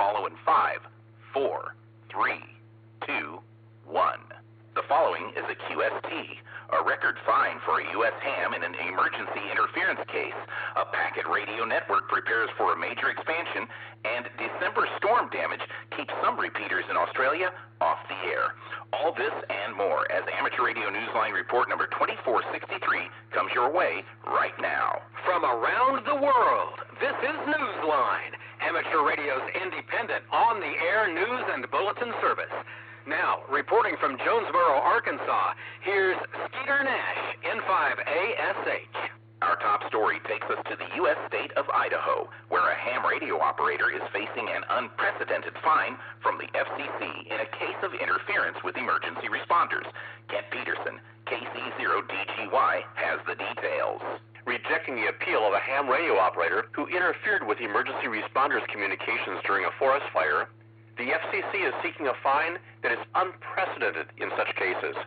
follow in 5, 4, 3, 2, 1. The following is a QST, a record fine for a U.S. ham in an emergency interference case. A packet radio network prepares for a major expansion, and December storm damage keeps some repeaters in Australia off the air. All this and more as Amateur Radio Newsline Report number 2463 comes your way right now. From around the world, this is Newsline, Amateur Radio's independent, on-the-air news and bulletin service. Now, reporting from Jonesboro, Arkansas, here's Skeeter Nash, N5ASH. Our top story takes us to the U.S. state of Idaho, where a ham radio operator is facing an unprecedented fine from the FCC in a case of interference with emergency responders. Kent Peterson, KC0DGY, has the details. Rejecting the appeal of a ham radio operator who interfered with emergency responders' communications during a forest fire, the FCC is seeking a fine that is unprecedented in such cases.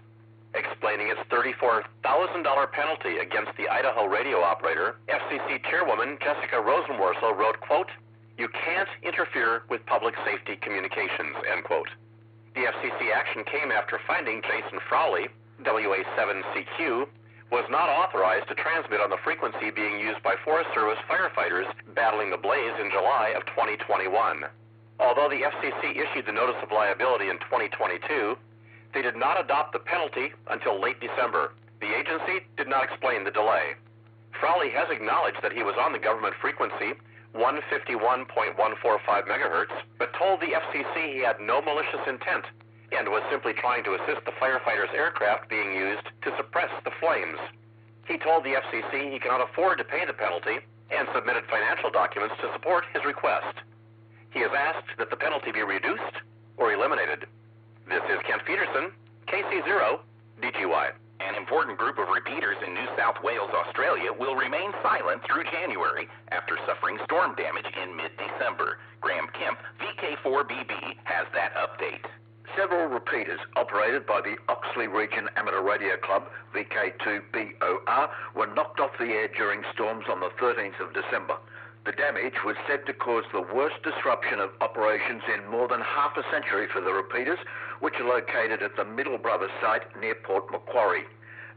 Explaining its $34,000 penalty against the Idaho radio operator, FCC Chairwoman Jessica Rosenworcel wrote, quote, "You can't interfere with public safety communications," end quote. The FCC action came after finding Jason Frawley, WA7CQ, was not authorized to transmit on the frequency being used by Forest Service firefighters battling the blaze in July of 2021. Although the FCC issued the notice of liability in 2022, they did not adopt the penalty until late December. The agency did not explain the delay. Frawley has acknowledged that he was on the government frequency, 151.145 megahertz, but told the FCC he had no malicious intent and was simply trying to assist the firefighters' aircraft being used to suppress the flames. He told the FCC he cannot afford to pay the penalty and submitted financial documents to support his request. He has asked that the penalty be reduced or eliminated. This is Kent Peterson, KC0DGY. An important group of repeaters in New South Wales, Australia, will remain silent through January after suffering storm damage in mid-December. Graham Kemp, VK4BB, has that update. Several repeaters operated by the Oxley Region Amateur Radio Club, VK2BOR, were knocked off the air during storms on the 13th of December. The damage was said to cause the worst disruption of operations in more than half a century for the repeaters, which are located at the Middle Brothers site near Port Macquarie.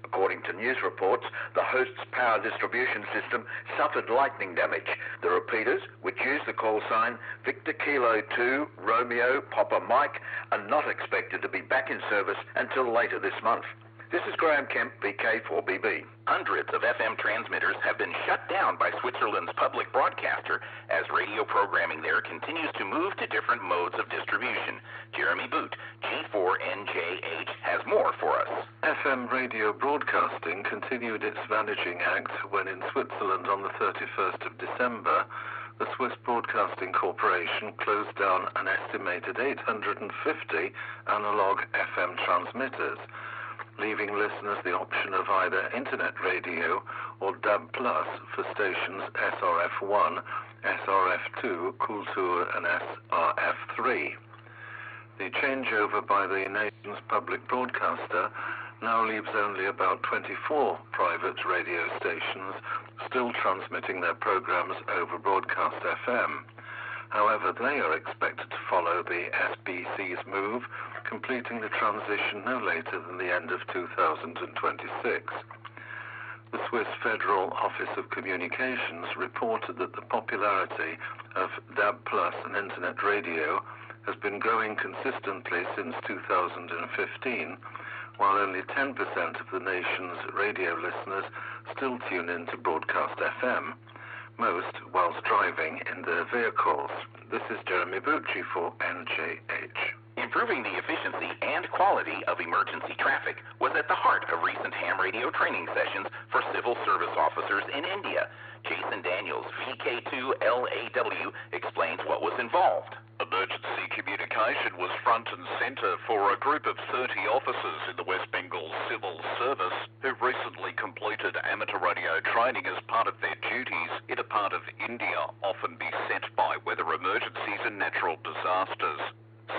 According to news reports, the host's power distribution system suffered lightning damage. The repeaters, which use the call sign Victor Kilo 2 Romeo Papa Mike, are not expected to be back in service until later this month. This is Graham Kemp, VK4BB. Hundreds of FM transmitters have been shut down by Switzerland's public broadcaster as radio programming there continues to move to different modes of distribution. Jeremy Boot, G4NJH, has more for us. FM radio broadcasting continued its vanishing act when in Switzerland on the 31st of December, the Swiss Broadcasting Corporation closed down an estimated 850 analog FM transmitters, leaving listeners the option of either internet radio or DAB Plus for stations SRF1, SRF2, Kultur and SRF3. The changeover by the nation's public broadcaster now leaves only about 24 private radio stations still transmitting their programs over broadcast FM. However, they are expected to follow the SBC's move, completing the transition no later than the end of 2026. The Swiss Federal Office of Communications reported that the popularity of DAB Plus and Internet radio has been growing consistently since 2015, while only 10% of the nation's radio listeners still tune in to broadcast FM, most whilst driving in their vehicles. This is Jeremy Bucci for NJH. Improving the efficiency and quality of emergency traffic was at the heart of recent ham radio training sessions for civil service officers in India. Jason Daniels, VK2LAW, explains what was involved. Emergency communication was front and center for a group of 30 officers in the West Bengal Civil Service who recently completed amateur radio training as part of their duties in a part of India often beset by weather emergencies and natural disasters.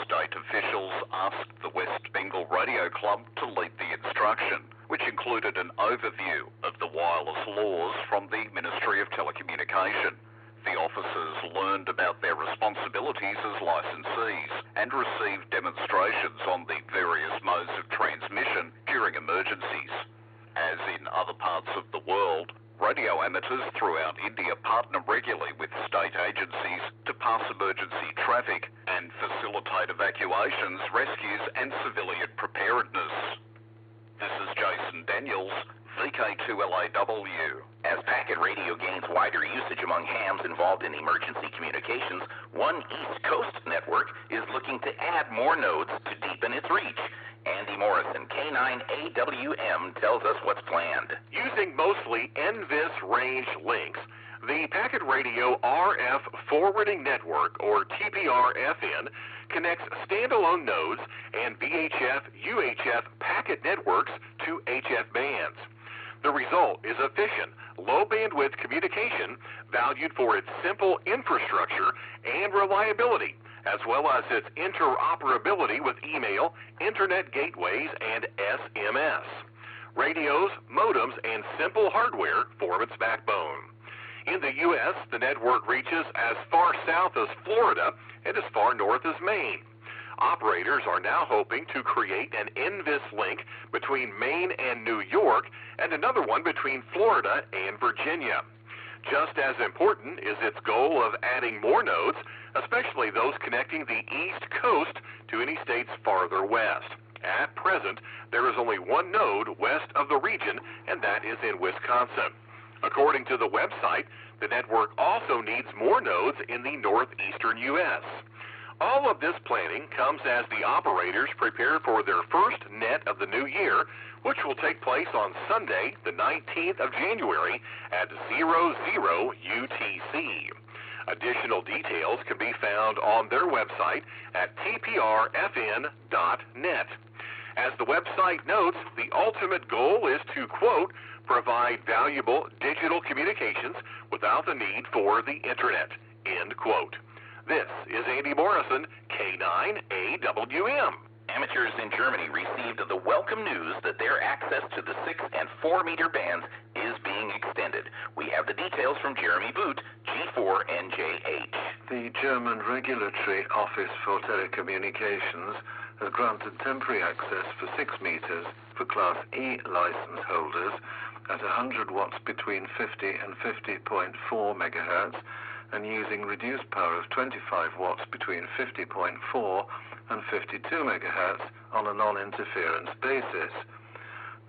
State officials asked the West Bengal Radio Club to lead the instruction, which included an overview of the wireless laws from the Ministry of Telecommunication. The officers learned about their responsibilities as licensees and received demonstrations on the various modes of transmission during emergencies. As in other parts of the world, radio amateurs throughout India partner regularly with state agencies to pass emergency traffic and facilitate evacuations, rescues and civilian preparedness. This is Jason Daniels, VK2LAW. As packet radio gains wider usage among hams involved in emergency communications, one East Coast network is looking to add more nodes to deepen its reach. Andy Morrison, K9AWM, tells us what's planned. Using mostly NVIS range links, the Packet Radio RF Forwarding Network, or TPR-FN, connects standalone nodes and VHF-UHF packet networks to HF bands. The result is efficient, low-bandwidth communication valued for its simple infrastructure and reliability, as well as its interoperability with email, internet gateways, and SMS. Radios, modems, and simple hardware form its backbone. In the U.S., the network reaches as far south as Florida and as far north as Maine. Operators are now hoping to create an NVIS link between Maine and New York and another one between Florida and Virginia. Just as important is its goal of adding more nodes, especially those connecting the East Coast to any states farther west. At present, there is only one node west of the region, and that is in Wisconsin. According to the website, the network also needs more nodes in the northeastern U.S. All of this planning comes as the operators prepare for their first net of the new year, which will take place on Sunday, the 19th of January at 00 UTC. Additional details can be found on their website at tprfn.net. As the website notes, the ultimate goal is to, quote, provide valuable digital communications without the need for the internet, end quote. This is Andy Morrison, K9AWM. Amateurs in Germany received the welcome news that their access to the 6 and 4 meter bands is being extended. We have the details from Jeremy Boot, G4NJH. The German Regulatory Office for Telecommunications has granted temporary access for 6 meters for Class E license holders at 100 watts between 50 and 50.4 megahertz and using reduced power of 25 watts between 50.4 and 52 megahertz on a non-interference basis.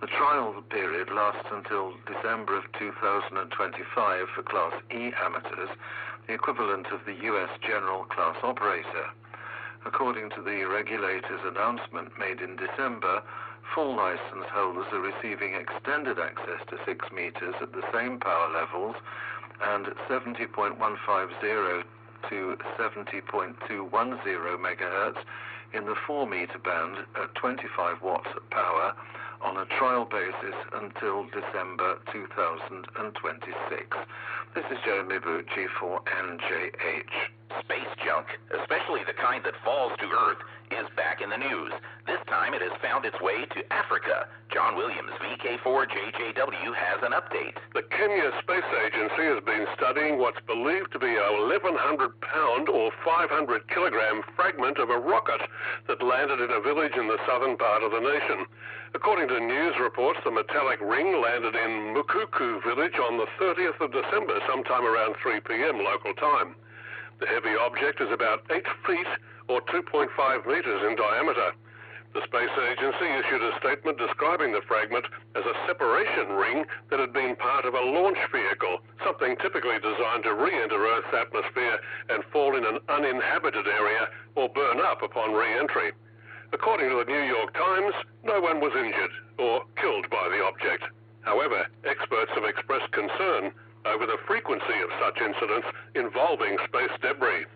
The trial period lasts until December of 2025 for Class E amateurs, the equivalent of the U.S. General Class Operator. According to the regulator's announcement made in December, full license holders are receiving extended access to 6 meters at the same power levels and 70.150 to 70.210 megahertz in the 4 meter band at 25 watts of power on a trial basis until December 2026. This is Jeremy Boot, G4NJH. Space junk, especially the kind that falls to Earth, is back in the news. This time it has found its way to Africa. John Williams, VK4JJW, has an update. The Kenya Space Agency has been studying what's believed to be a 1,100-pound or 500-kilogram fragment of a rocket that landed in a village in the southern part of the nation. According to news reports, the metallic ring landed in Mukuku village on the 30th of December, sometime around 3 p.m. local time. The heavy object is about 8 feet or 2.5 meters in diameter. The space agency issued a statement describing the fragment as a separation ring that had been part of a launch vehicle, something typically designed to re-enter Earth's atmosphere and fall in an uninhabited area or burn up upon re-entry. According to the New York Times, no one was injured or killed by the object. However, experts have expressed concern over the frequency of such incidents involving space debris.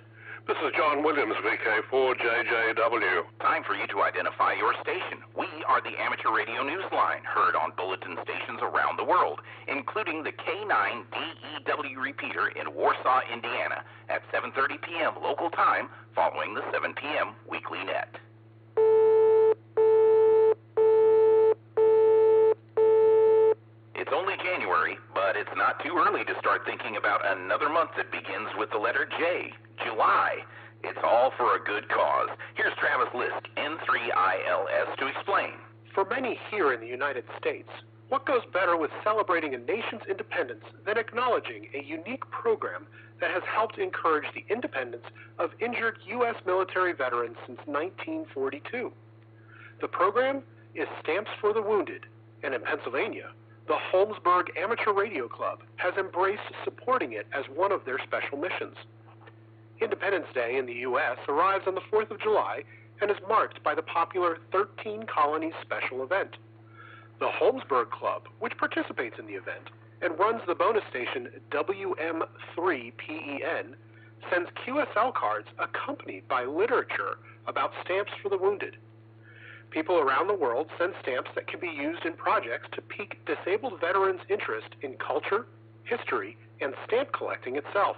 This is John Williams, VK4JJW. Time for you to identify your station. We are the Amateur Radio Newsline, heard on bulletin stations around the world, including the K9DEW repeater in Warsaw, Indiana, at 7:30 p.m. local time, following the 7 p.m. weekly net. It's only January, but But it's not too early to start thinking about another month that begins with the letter J, July. It's all for a good cause. Here's Travis Lisk, N3ILS, to explain. For many here in the United States, what goes better with celebrating a nation's independence than acknowledging a unique program that has helped encourage the independence of injured U.S. military veterans since 1942? The program is Stamps for the Wounded, and in Pennsylvania, the Holmesburg Amateur Radio Club has embraced supporting it as one of their special missions. Independence Day in the U.S. arrives on the 4th of July and is marked by the popular 13 Colonies special event. The Holmesburg Club, which participates in the event and runs the bonus station W8VPV, sends QSL cards accompanied by literature about Stamps for the Wounded. People around the world send stamps that can be used in projects to pique disabled veterans' interest in culture, history, and stamp collecting itself.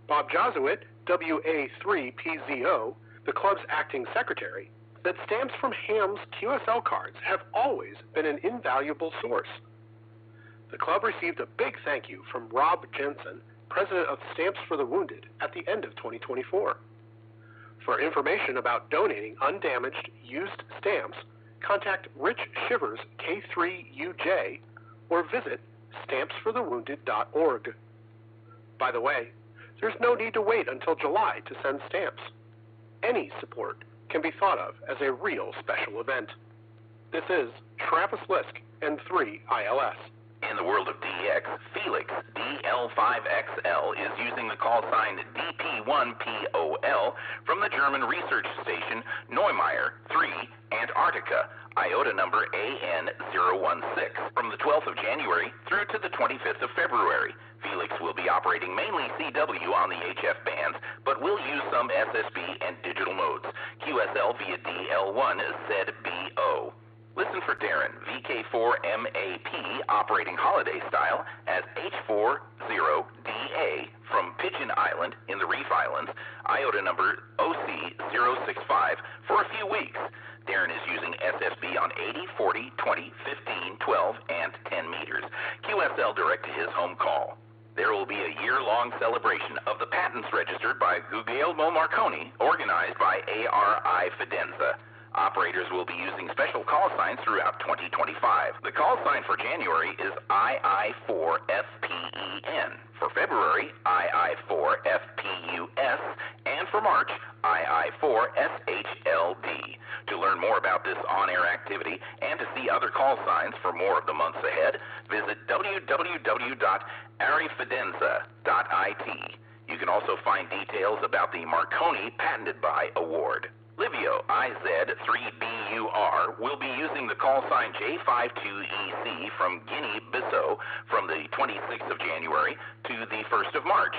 Bob Josowit, W8VPV, the club's acting secretary, said stamps from Ham's QSL cards have always been an invaluable source. The club received a big thank you from Rob Jensen, president of Stamps for the Wounded, at the end of 2024. For information about donating undamaged, used stamps, contact Rich Shivers, K3UJ, or visit stampsforthewounded.org. By the way, there's no need to wait until July to send stamps. Any support can be thought of as a real special event. This is Travis Lisk, N3ILS. In the world of DX, Felix, DL5XL, is using the call sign DP1POL from the German research station Neumeier 3, Antarctica, IOTA number AN016, from the 12th of January through to the 25th of February. Felix will be operating mainly CW on the HF bands, but will use some SSB and digital modes. QSL via DL1 said BO. Listen for Darren, VK4MAP, operating holiday style as H40DA from Pigeon Island in the Reef Islands, IOTA number OC065, for a few weeks. Darren is using SSB on 80, 40, 20, 15, 12, and 10 meters. QSL direct to his home call. There will be a year-long celebration of the patents registered by Guglielmo Marconi, organized by ARI Fidenza. Operators will be using special call signs throughout 2025. The call sign for January is II4FPEN. For February, II4FPUS. And for March, II4SHLD. To learn more about this on-air activity and to see other call signs for more of the months ahead, visit www.arifidenza.it. You can also find details about the Marconi Patented By Award. Livio IZ3BUR will be using the call sign J52EC from Guinea-Bissau from the 26th of January to the 1st of March.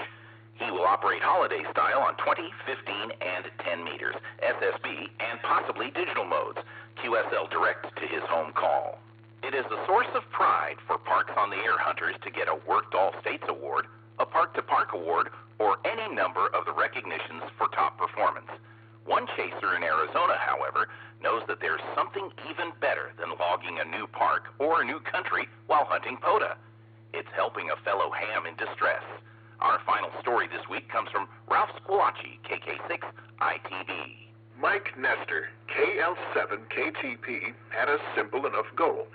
He will operate holiday style on 20, 15, and 10 meters, SSB, and possibly digital modes, QSL direct to his home call. It is a source of pride for Parks on the Air hunters to get a Worked All States Award, a Park to Park Award, or any number of the recognitions for top performance. One chaser in Arizona, however, knows that there's something even better than logging a new park or a new country while hunting POTA. It's helping a fellow ham in distress. Our final story this week comes from Ralph Squillaci, KK6 ITB. Mike Nestor, KL7KTP, had a simple enough goal: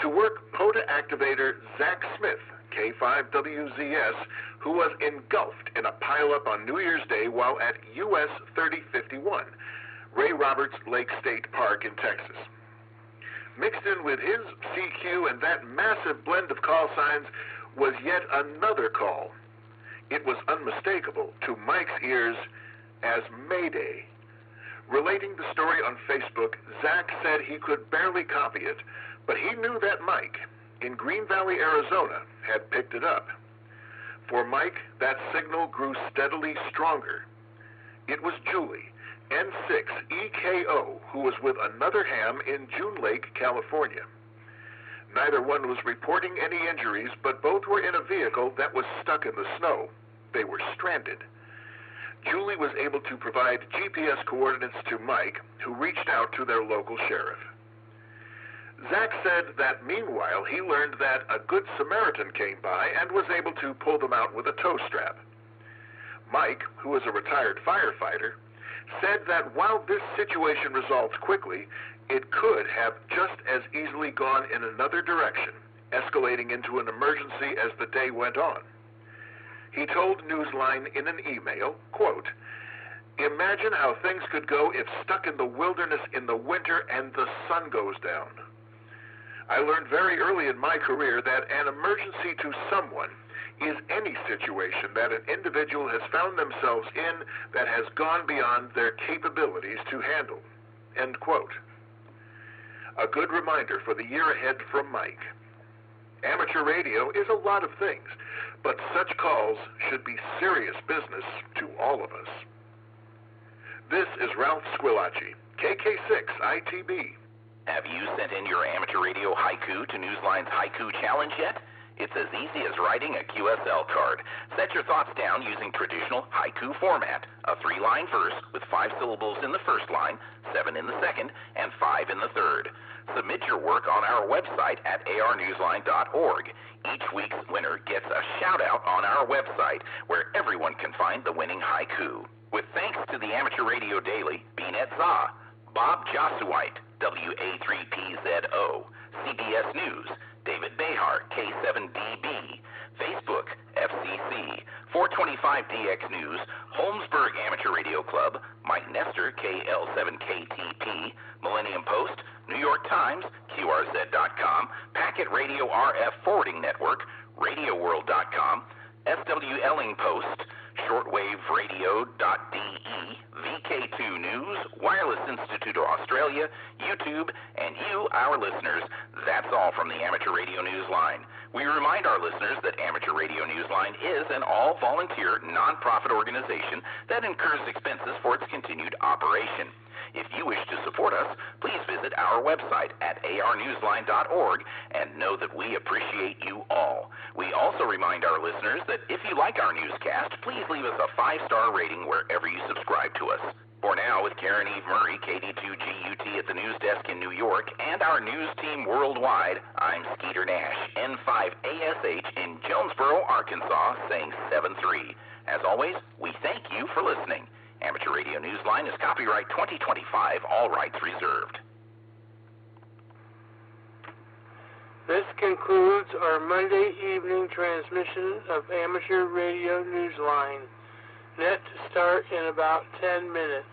to work POTA activator Zach Smith, K5WZS, who was engulfed in a pileup on New Year's Day while at US 3051, Ray Roberts Lake State Park in Texas. Mixed in with his CQ and that massive blend of call signs was yet another call. It was unmistakable to Mike's ears as Mayday. Relating the story on Facebook, Zach said he could barely copy it, but he knew that Mike, in Green Valley, Arizona, had picked it up. For Mike, that signal grew steadily stronger. It was Julie, N6EKO, who was with another ham in June Lake, California. Neither one was reporting any injuries, but both were in a vehicle that was stuck in the snow. They were stranded. Julie was able to provide GPS coordinates to Mike, who reached out to their local sheriff. Zach said that meanwhile he learned that a good Samaritan came by and was able to pull them out with a tow strap. Mike, who is a retired firefighter, said that while this situation resolved quickly, it could have just as easily gone in another direction, escalating into an emergency as the day went on. He told Newsline in an email, quote, "Imagine how things could go if stuck in the wilderness in the winter and the sun goes down. I learned very early in my career that an emergency to someone is any situation that an individual has found themselves in that has gone beyond their capabilities to handle." End quote. A good reminder for the year ahead from Mike. Amateur radio is a lot of things, but such calls should be serious business to all of us. This is Ralph Squillace, KK6 ITB. Have you sent in your amateur radio haiku to Newsline's Haiku Challenge yet? It's as easy as writing a QSL card. Set your thoughts down using traditional haiku format, a 3-line verse with 5 syllables in the first line, 7 in the second, and 5 in the third. Submit your work on our website at arnewsline.org. Each week's winner gets a shout-out on our website, where everyone can find the winning haiku. With thanks to the Amateur Radio Daily, Beanet Zah, Bob Josuite, W8VPV, CBS News, David Behar, K7DB, Facebook, FCC, 425DX News, Holmesburg Amateur Radio Club, Mike Nestor, KL7KTP, Millennium Post, New York Times, QRZ.com, Packet Radio RF Forwarding Network, RadioWorld.com, SW Elling Post, shortwaveradio.de, VK2 News, Wireless Institute of Australia, YouTube, and you, our listeners. That's all from the Amateur Radio Newsline. We remind our listeners that Amateur Radio Newsline is an all-volunteer, non-profit organization that incurs expenses for its continued operation. If you wish to support us, please visit our website at arnewsline.org and know that we appreciate you all. We also remind our listeners that if you like our newscast, please leave us a 5-star rating wherever you subscribe to us. For now, with Karen Eve Murray, KD2GUT at the news desk in New York, and our news team worldwide, I'm Skeeter Nash, N5ASH in Jonesboro, Arkansas, saying 7-3. As always, we thank you for listening. Amateur Radio Newsline is copyright 2025, all rights reserved. This concludes our Monday evening transmission of Amateur Radio Newsline. Net to start in about 10 minutes.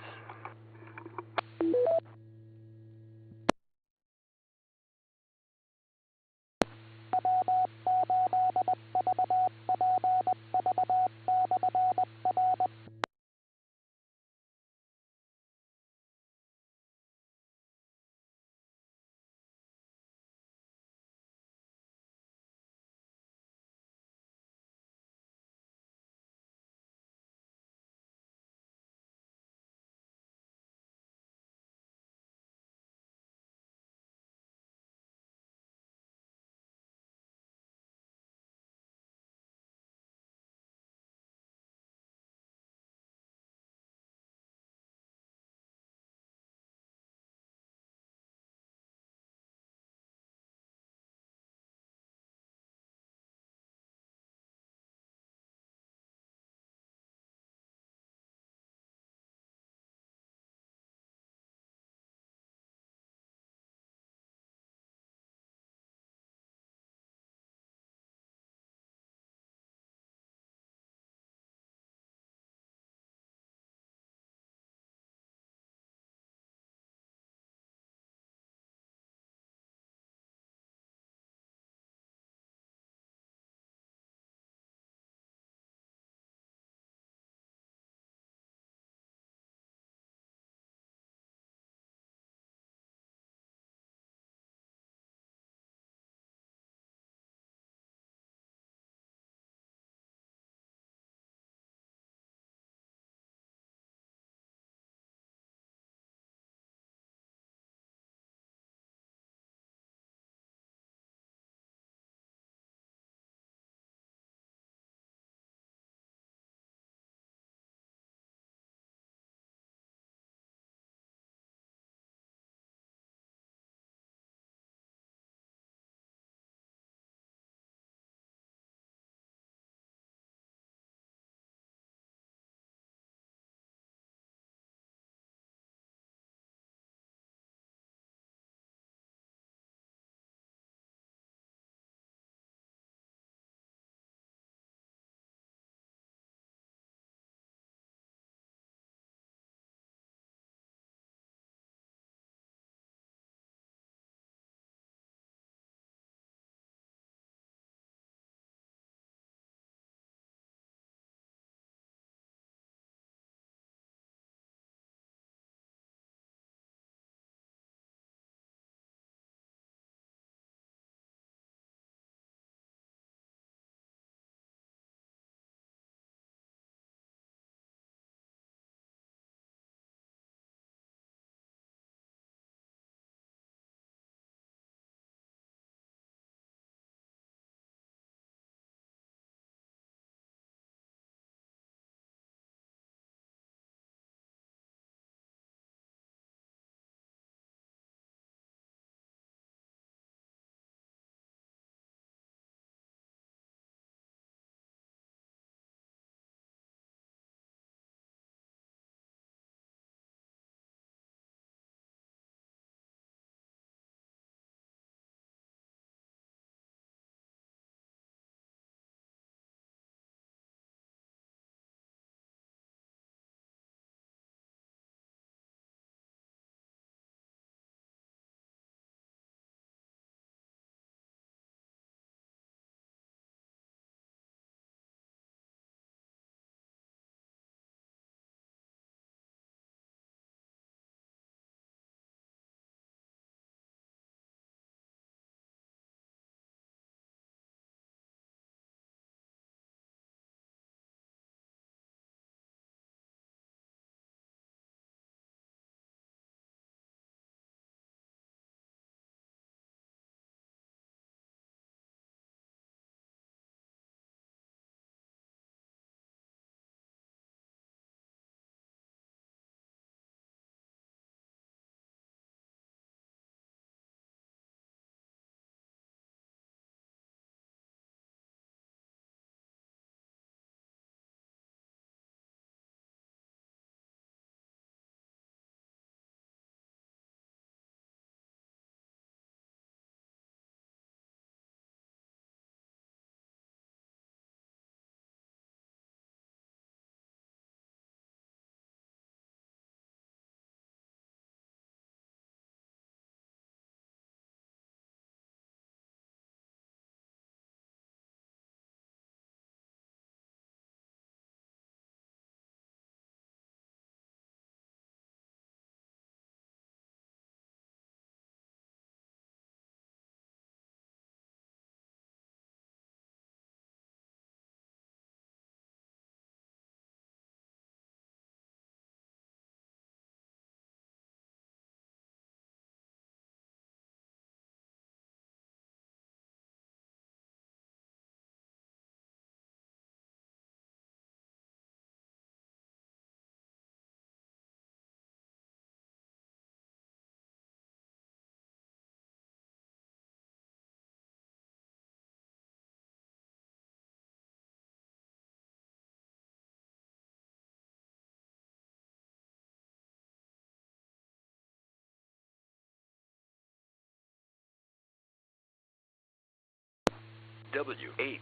W8VPV.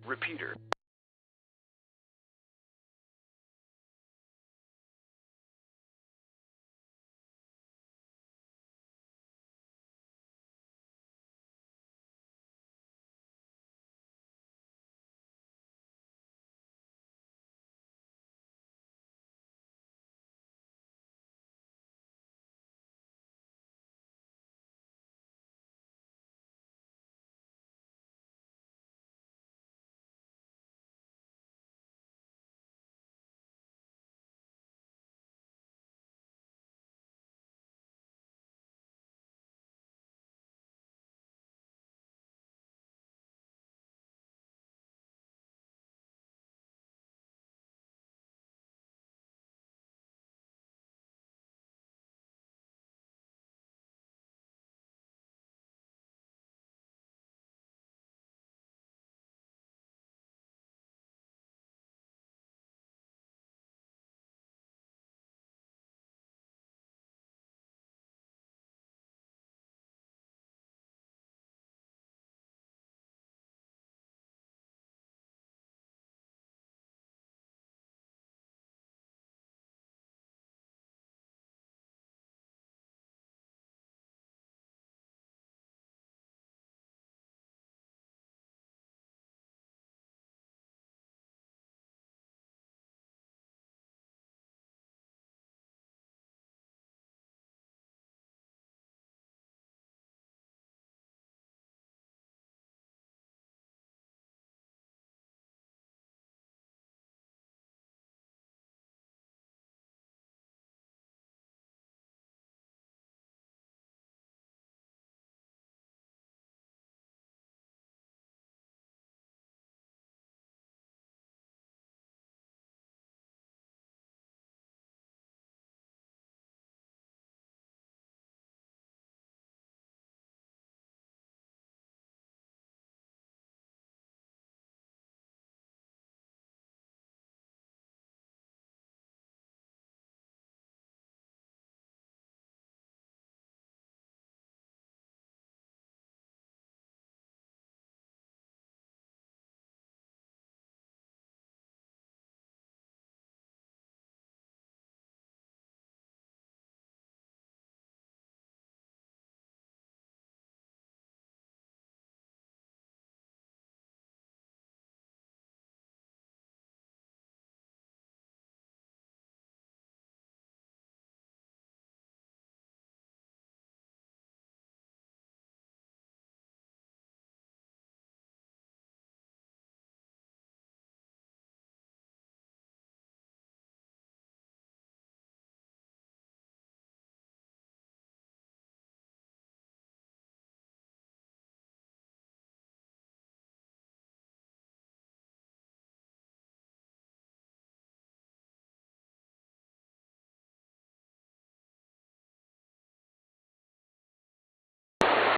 Repeater.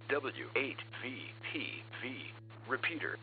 W8VPV. Repeater.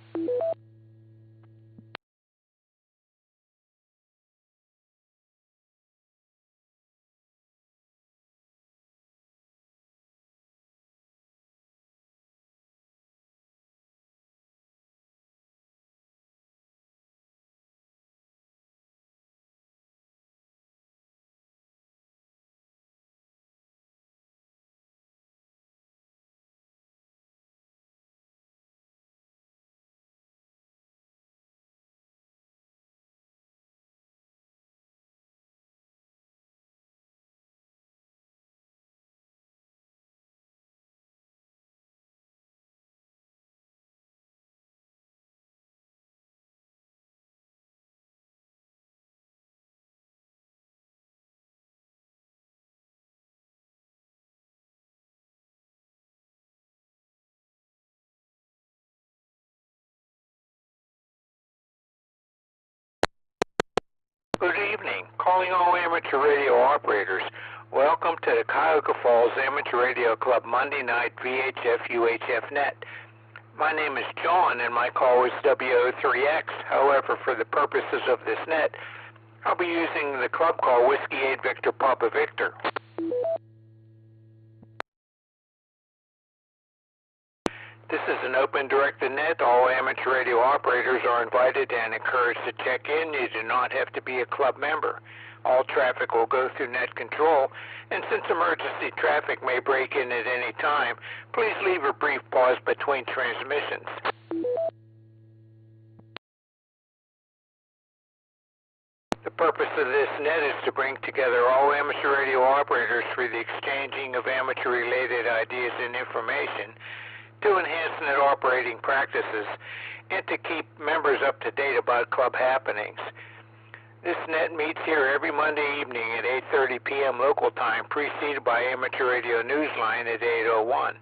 Good evening. Calling all amateur radio operators. Welcome to the Cuyahoga Falls Amateur Radio Club Monday night VHF UHF net. My name is John and my call is W03X. However, for the purposes of this net, I'll be using the club call Whiskey 8 Victor Papa Victor. This is an open directed net. All amateur radio operators are invited and encouraged to check in. You do not have to be a club member. All traffic will go through net control, and since emergency traffic may break in at any time, please leave a brief pause between transmissions. The purpose of this net is to bring together all amateur radio operators for the exchanging of amateur-related ideas and information, to enhance net operating practices, and to keep members up to date about club happenings. This net meets here every Monday evening at 8:30 p.m. local time, preceded by Amateur Radio Newsline at 8:01.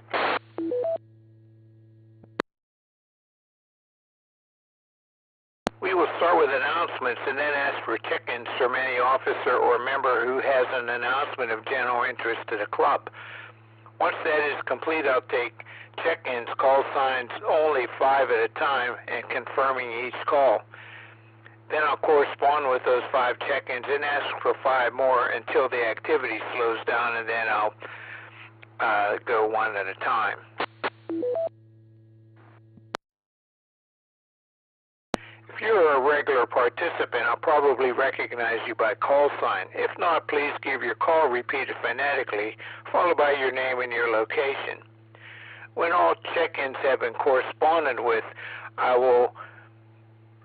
We will start with announcements and then ask for check-ins from any officer or member who has an announcement of general interest to the club. Once that is complete, I'll take check-ins, call signs only 5 at a time, and confirming each call. Then I'll correspond with those 5 check-ins and ask for 5 more until the activity slows down, and then I'll go 1 at a time. If you're a regular participant, I'll probably recognize you by call sign. If not, please give your call repeated phonetically, followed by your name and your location. When all check-ins have been corresponded with, I will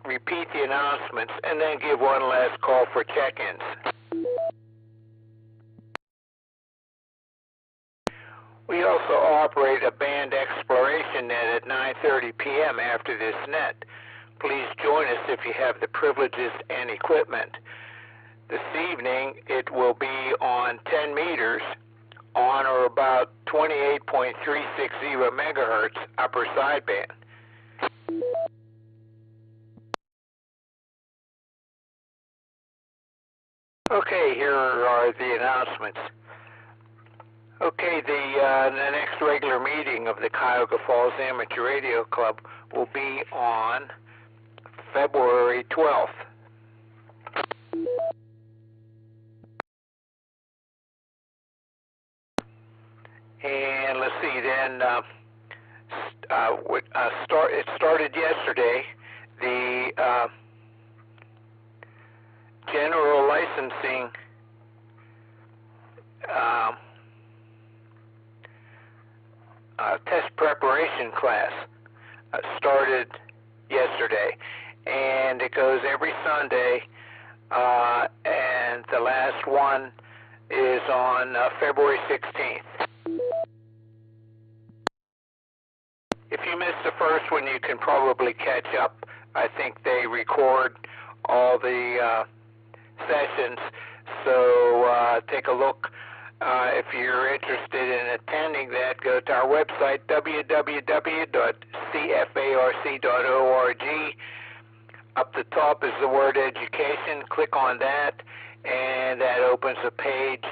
repeat the announcements and then give one last call for check-ins. We also operate a band exploration net at 9:30 p.m. after this net. Please join us if you have the privileges and equipment. This evening, it will be on 10 meters on or about 28.360 megahertz upper sideband. Okay, here are the announcements. Okay, the next regular meeting of the Cuyahoga Falls Amateur Radio Club will be on February 12th. And let's see, then it started yesterday. The general licensing test preparation class started yesterday, and it goes every Sunday, and the last one is on February 16th. If you missed the first one, you can probably catch up. I think they record all the sessions, so take a look. If you're interested in attending that, go to our website, www.cfarc.org. Up the top is the word education. Click on that, and that opens a page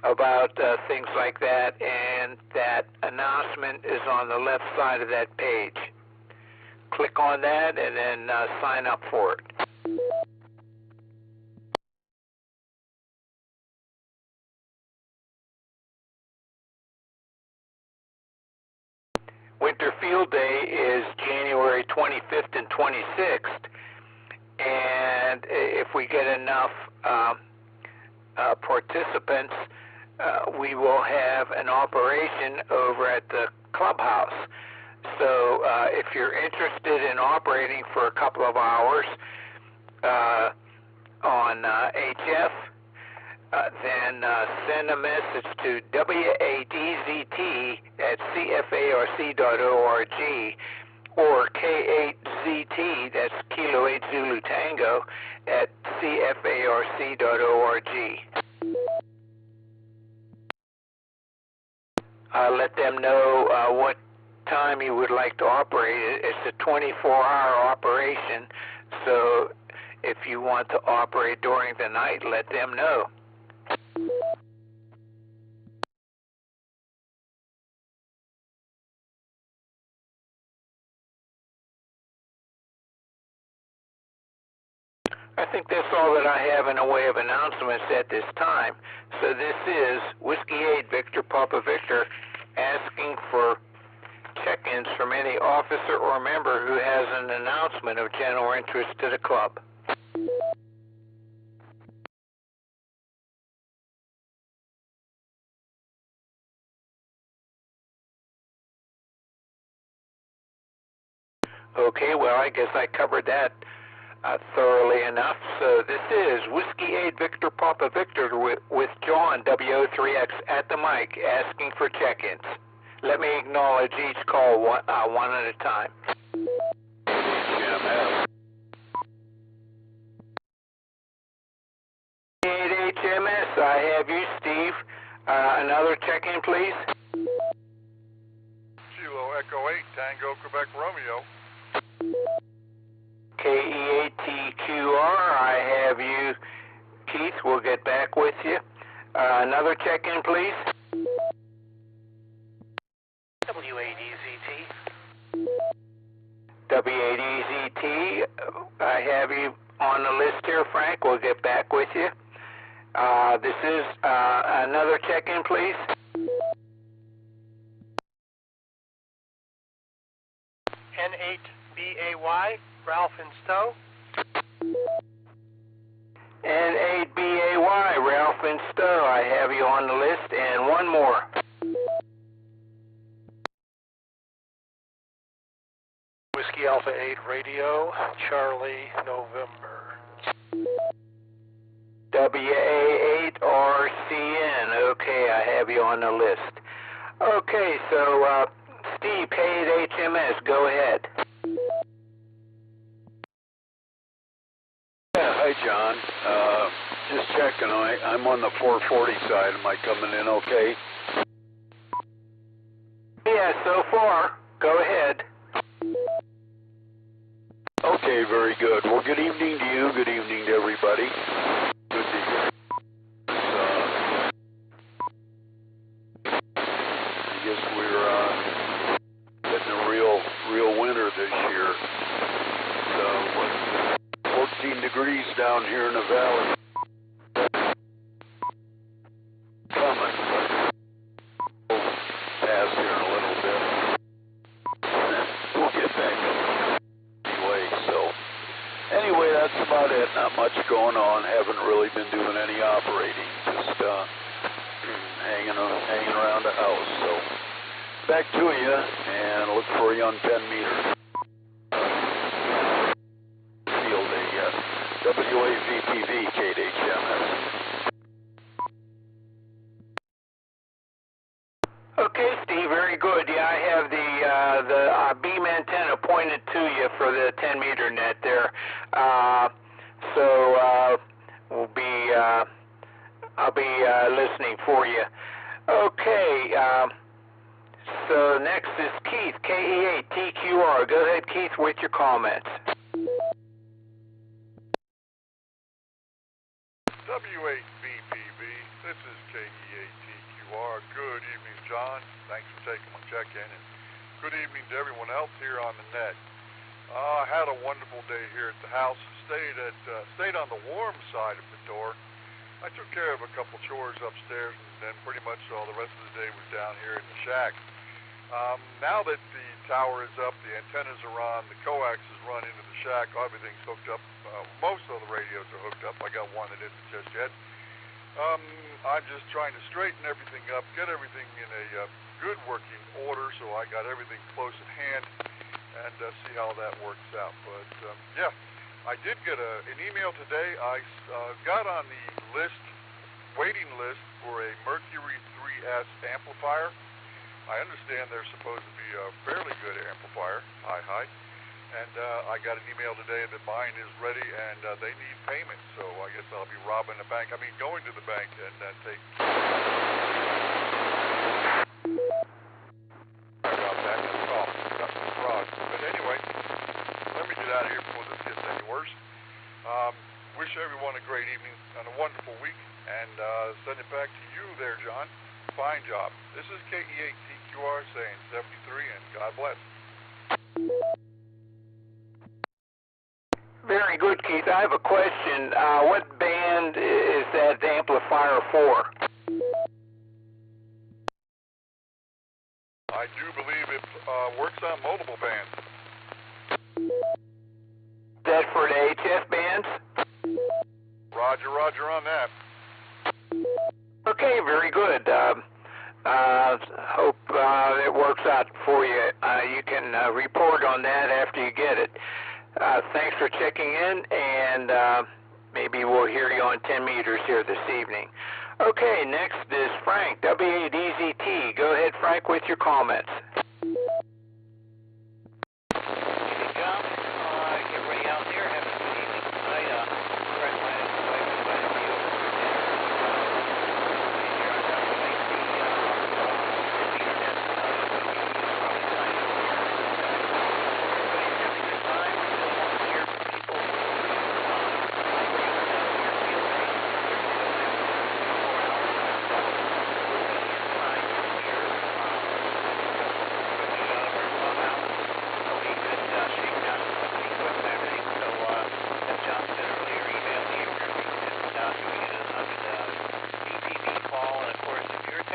about things like that, and that announcement is on the left side of that page. Click on that and then sign up for it. Winter Field Day is January 25th and 26th, and if we get enough participants, we will have an operation over at the clubhouse. So if you're interested in operating for a couple of hours on HF, then send a message to WADZT@CFARC.org or K8ZT, that's Kilo 8 Zulu Tango, at CFARC.org. Let them know what time you would like to operate. It's a 24-hour operation, so if you want to operate during the night, let them know. I think that's all that I have in the way of announcements at this time. So this is Whiskey 8 Victor Papa Victor asking for check check-ins from any officer or member who has an announcement of general interest to the club. Okay, well, I guess I covered that thoroughly enough. So this is Whiskey 8 Victor Papa Victor with John, W03X, at the mic, asking for check-ins. Let me acknowledge each call one at a time. HMS. 8 HMS, I have you, Steve. Another check-in, please. Kilo Echo 8, Tango Quebec Romeo. KE8TQR, I have you, Keith. We'll get back with you. Another check-in, please. W8EZT. W8EZT, I have you on the list here, Frank. We'll get back with you. This is another check-in, please. N8BAY, Ralph and Stowe. N8BAY, Ralph and Stowe, I have you on the list. And one more. Whiskey Alpha 8 Radio, Charlie, November. WA8RCN, okay, I have you on the list. Okay, so Steve, K8HMS, go ahead. Yeah, hi John. Just checking. I'm on the 440 side. Am I coming in okay? Yeah, so far. Go ahead. Okay, very good. Well, good evening to you. Good evening to everybody. Good to hear. I guess we're getting a real winter this year. So, 14 degrees down here in the valley. Coming, but we'll pass here in a little bit. And then we'll get back up anyway. So, anyway, that's about it. Not much going on. Haven't really been doing any operating. Just hanging around the house. So, back to you, and look for you on 10 meters. W8VPV, KHMS. Okay, Steve, very good. Yeah, I have the beam antenna pointed to you for the 10-meter net there. So I'll be listening for you. Okay. So next is Keith, KE8TQR. Go ahead, Keith, with your comments. W8VPV, this is KE8TQR. Good evening, John. Thanks for taking my check-in, and good evening to everyone else here on the net. I had a wonderful day here at the house. Stayed on the warm side of the door. I took care of a couple chores upstairs, and then pretty much all the rest of the day was down here in the shack. Now that the tower is up, the antennas are on, the coax is run into the shack, everything's hooked up. Most of the radios are hooked up. I got one that isn't just yet. I'm just trying to straighten everything up, get everything in a good working order, so I got everything close at hand, and see how that works out. But yeah, I did get an email today. I got on the waiting list for a Mercury 3S amplifier. I understand they're supposed to be a fairly good amplifier, hi. And I got an email today that mine is ready and they need payment. So I guess I'll be going to the bank and then take... Sorry about that. That's all. Dustin fraud. But anyway, let me get out of here before this gets any worse. Wish everyone a great evening and a wonderful week. And send it back to you there, John. Fine job. This is KE8TQR saying 73 and God bless. Very good, Keith. I have a question. What band is that amplifier for? I do believe it works multiple bands. That for the HF bands? Roger, roger on that. Okay, very good. Hope it works out for you. You can report on that after you get it. Thanks for checking in, and maybe we'll hear you on 10 meters here this evening. Okay, next is Frank, W8VPV. Go ahead, Frank, with your comments. John, everybody out there, have a good evening tonight. Brett, my wife, invited me over for dinner. Here I'm not going to make the internet probably tonight. Everybody's having a good time. Still want to hear from people who bring us down here field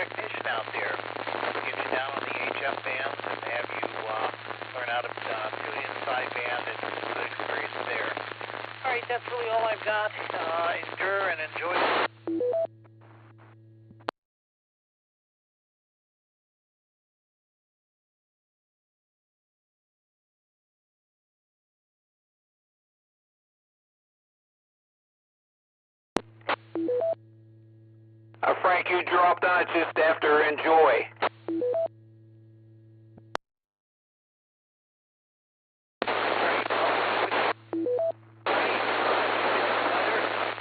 base. Out there, we'll get you down on the HF bands and have you learn how to tune in sideband and some good experience there. All right, that's really all I've got. Endure and enjoy. Frank, you dropped on just after enjoy.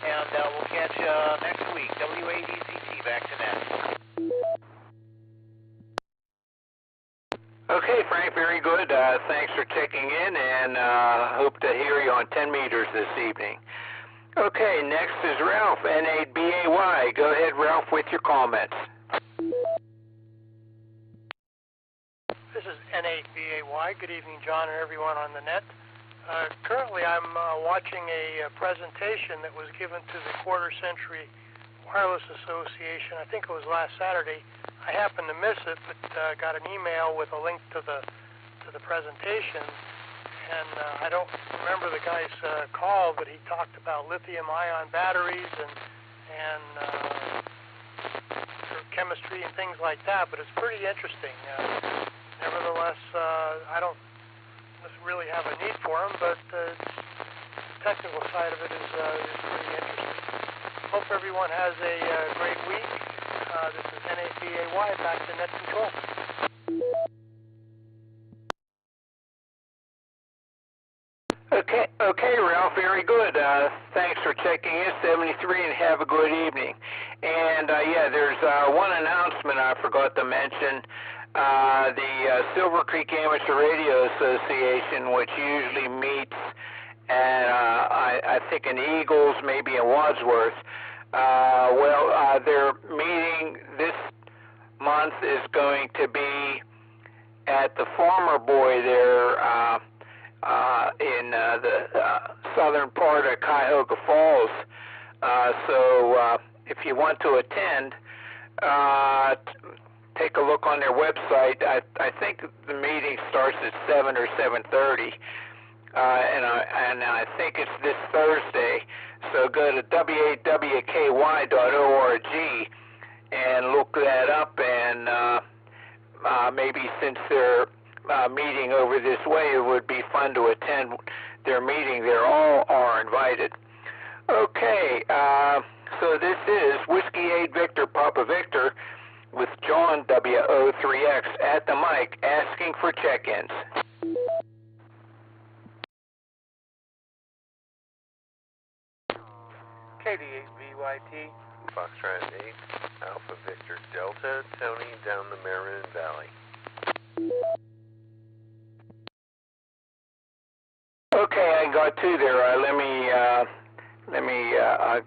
And we'll catch you next week. W8VPV back to net. Okay, Frank, very good. Thanks for checking in, and hope to hear you on 10 meters this evening. Okay, next is Ralph, N8BAY. Go ahead, Ralph, with your comments. This is N8BAY. Good evening, John, and everyone on the net. Currently, I'm watching a presentation that was given to the Quarter Century Wireless Association. I think it was last Saturday. I happened to miss it, but got an email with a link to the presentation. And I don't remember the guy's call, but he talked about lithium-ion batteries and chemistry and things like that. But it's pretty interesting. Nevertheless, I don't really have a need for them, but the technical side of it is pretty interesting. Hope everyone has a great week. This is N8BAY, back to net control. Okay, Ralph, very good. Thanks for checking in, 73, and have a good evening. And, yeah, there's one announcement I forgot to mention. The Silver Creek Amateur Radio Association, which usually meets at, I think, in Eagles, maybe in Wadsworth. Their meeting this month is going to be at the Farmer Boy there, in the southern part of Cuyahoga Falls. So if you want to attend, take a look on their website. I think the meeting starts at 7 or 7:30, and I think it's this Thursday. So go to w8wky.org and look that up, and maybe since they're meeting over this way, it would be fun to attend their meeting. They all are invited. Okay, so this is Whiskey 8 Victor Papa Victor with John W03X at the mic asking for check-ins. KD8VYT, Foxtrot 8, Alpha Victor Delta, Tony down the Marin Valley. Okay, I got two there. Let me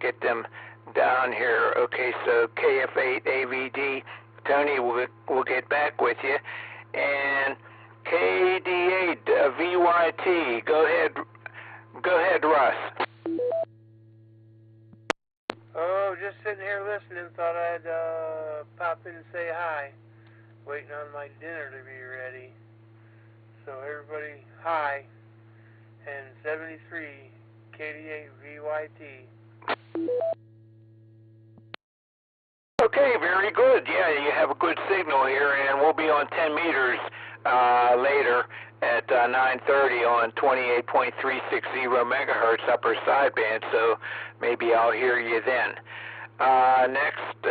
get them down here. Okay, so KF8AVD, Tony will get back with you, and KD8VYT. Go ahead, Russ. Oh, just sitting here listening. Thought I'd pop in and say hi. Waiting on my dinner to be ready. So everybody, hi. And 73, KD8VYT. Okay, very good. Yeah, you have a good signal here, and we'll be on 10 meters later at 9:30 on 28.360 megahertz upper sideband, so maybe I'll hear you then. Next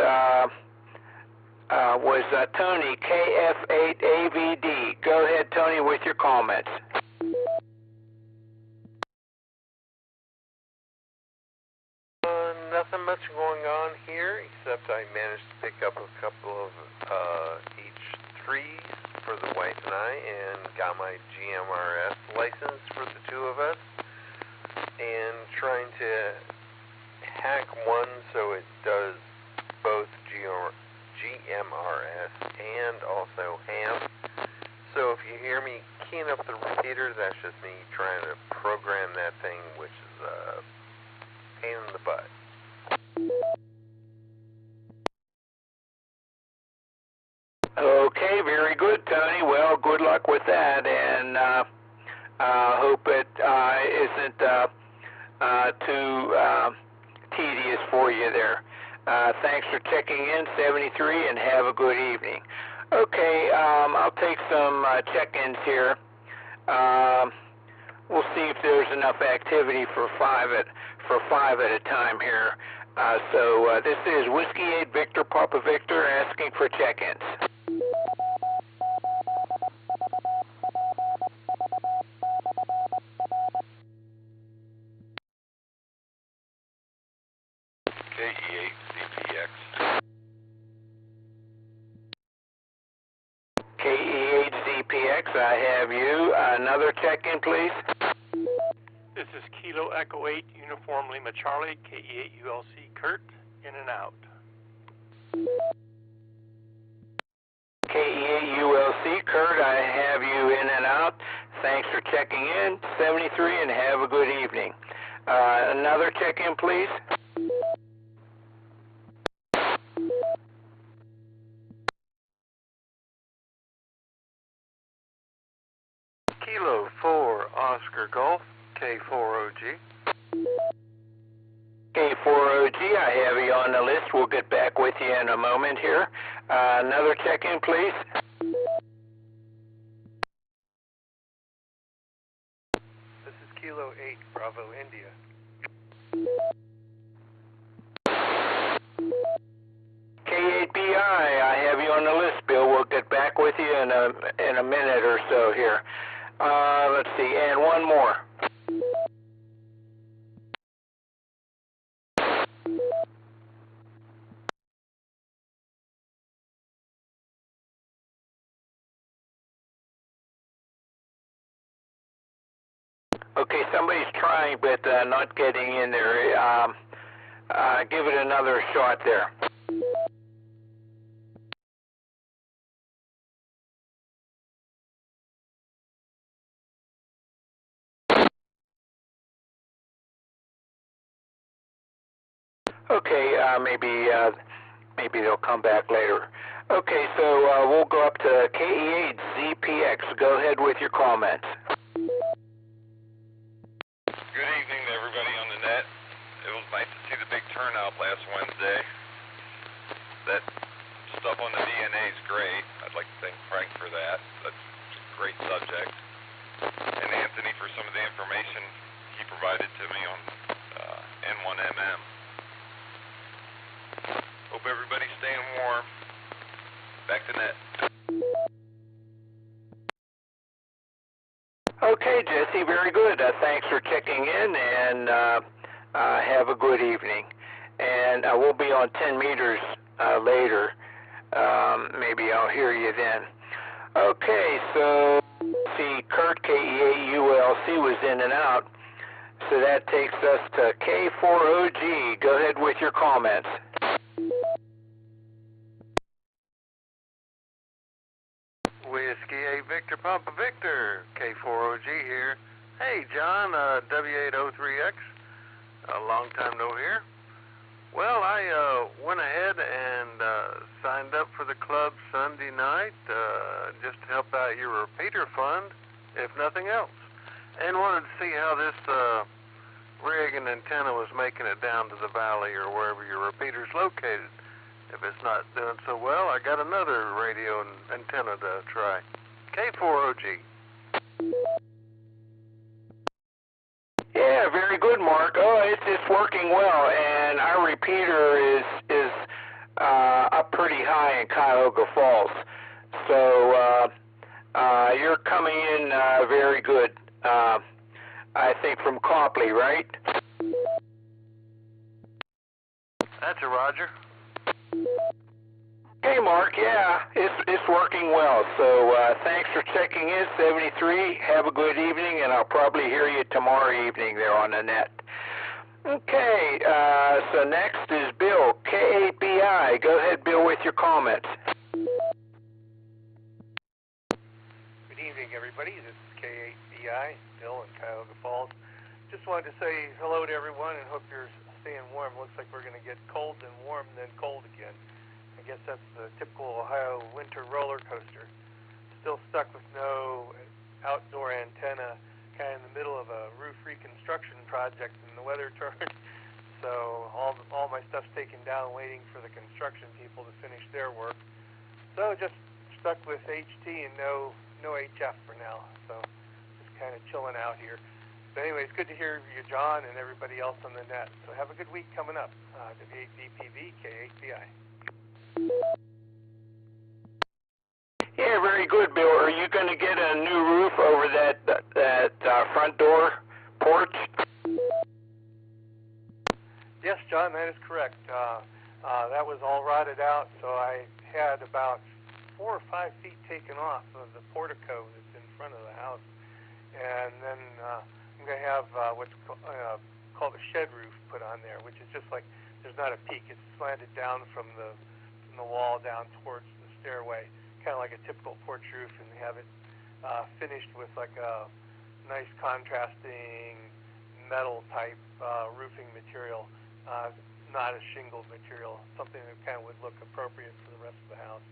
was Tony, KF8AVD. Go ahead, Tony, with your comments. Nothing much going on here, except I managed to pick up a couple of H3s for the wife and I, and got my GMRS license for the two of us, and trying to hack one so it does both GMRS and also ham. So if you hear me keying up the repeater, that's just me trying to program that thing, which is a pain in the butt. Okay, very good, Tony. Well, good luck with that, and hope it isn't too tedious for you there. Thanks for checking in, 73, and have a good evening. Okay, I'll take some check-ins here. We'll see if there's enough activity for five at a time here. So this is Whiskey 8 Victor Papa Victor asking for check-ins. KE8ZPX. KE8ZPX, I have you. Another check-in, please. This is Kilo Echo 8, Uniform Lima Charlie, KE8ULC Kurt, in and out. KE8ULC Kurt, I have you in and out. Thanks for checking in, 73, and have a good evening. Another check-in, please. Kilo 4 Oscar Golf, K4OG. K4OG, I have you on the list. We'll get back with you in a moment here. Another check-in, please. This is Kilo 8, Bravo, India. K8BI, I have you on the list, Bill. We'll get back with you in a minute or so here. Let's see, and one more. Okay, somebody's trying, but not getting in there. Give it another shot there. Okay, maybe they'll come back later. Okay, so we'll go up to KE8ZPX. Go ahead with your comments. Good evening to everybody on the net. It was nice to see the big turnout last Wednesday. That stuff on the DNA is great. I'd like to thank Frank for that. That's a great subject. And Anthony for some of the information he provided to me on N1MM. Hope everybody's staying warm. Back to net. Okay, Jesse, very good. Thanks for checking in, and have a good evening. And we'll be on 10 meters later. Maybe I'll hear you then. Okay, so see, Kurt, KE8ULC was in and out. So that takes us to K4OG. Go ahead with your comments. Whiskey 8 Victor Papa Victor, K4OG here. Hey John, W803X, a long time no hear. Well, I went ahead and signed up for the club Sunday night just to help out your repeater fund. if nothing else. And wanted to see how this rig and antenna was making it down to the valley or wherever your repeater's located. If it's not doing so well, I got another radio and antenna to try. K4OG. Yeah, very good, Mark. Oh, it's working well, and our repeater is up pretty high in Cuyahoga Falls. So you're coming in very good. I think from Copley, right? That's a Roger. Hey, Mark. Yeah, it's working well. So thanks for checking in, 73. Have a good evening, and I'll probably hear you tomorrow evening there on the net. Okay, so next is Bill, K8BI. Go ahead, Bill, with your comments. Good evening, everybody. This is K8BI, Bill in Cuyahoga Falls. Just wanted to say hello to everyone and hope you're staying warm. Looks like we're going to get cold and warm, then cold again. I guess that's the typical Ohio winter roller coaster. Still stuck with no outdoor antenna, kind of in the middle of a roof reconstruction project, and the weather turned. So all my stuff's taken down, waiting for the construction people to finish their work. So just stuck with HT and no HF for now. So just kind of chilling out here. But anyway, it's good to hear you, John, and everybody else on the net. So have a good week coming up. W8VPV, K8BI. Yeah, very good, Bill. Are you going to get a new roof over that front door porch? Yes, John, that is correct. That was all rotted out, so I had about 4 or 5 feet taken off of the portico that's in front of the house. And then I'm going to have what's called a shed roof put on there, which is just like, there's not a peak. It's slanted down from the wall down towards the stairway, kind of like a typical porch roof, and have it finished with like a nice contrasting metal type roofing material, not a shingled material, something that kind of would look appropriate for the rest of the house.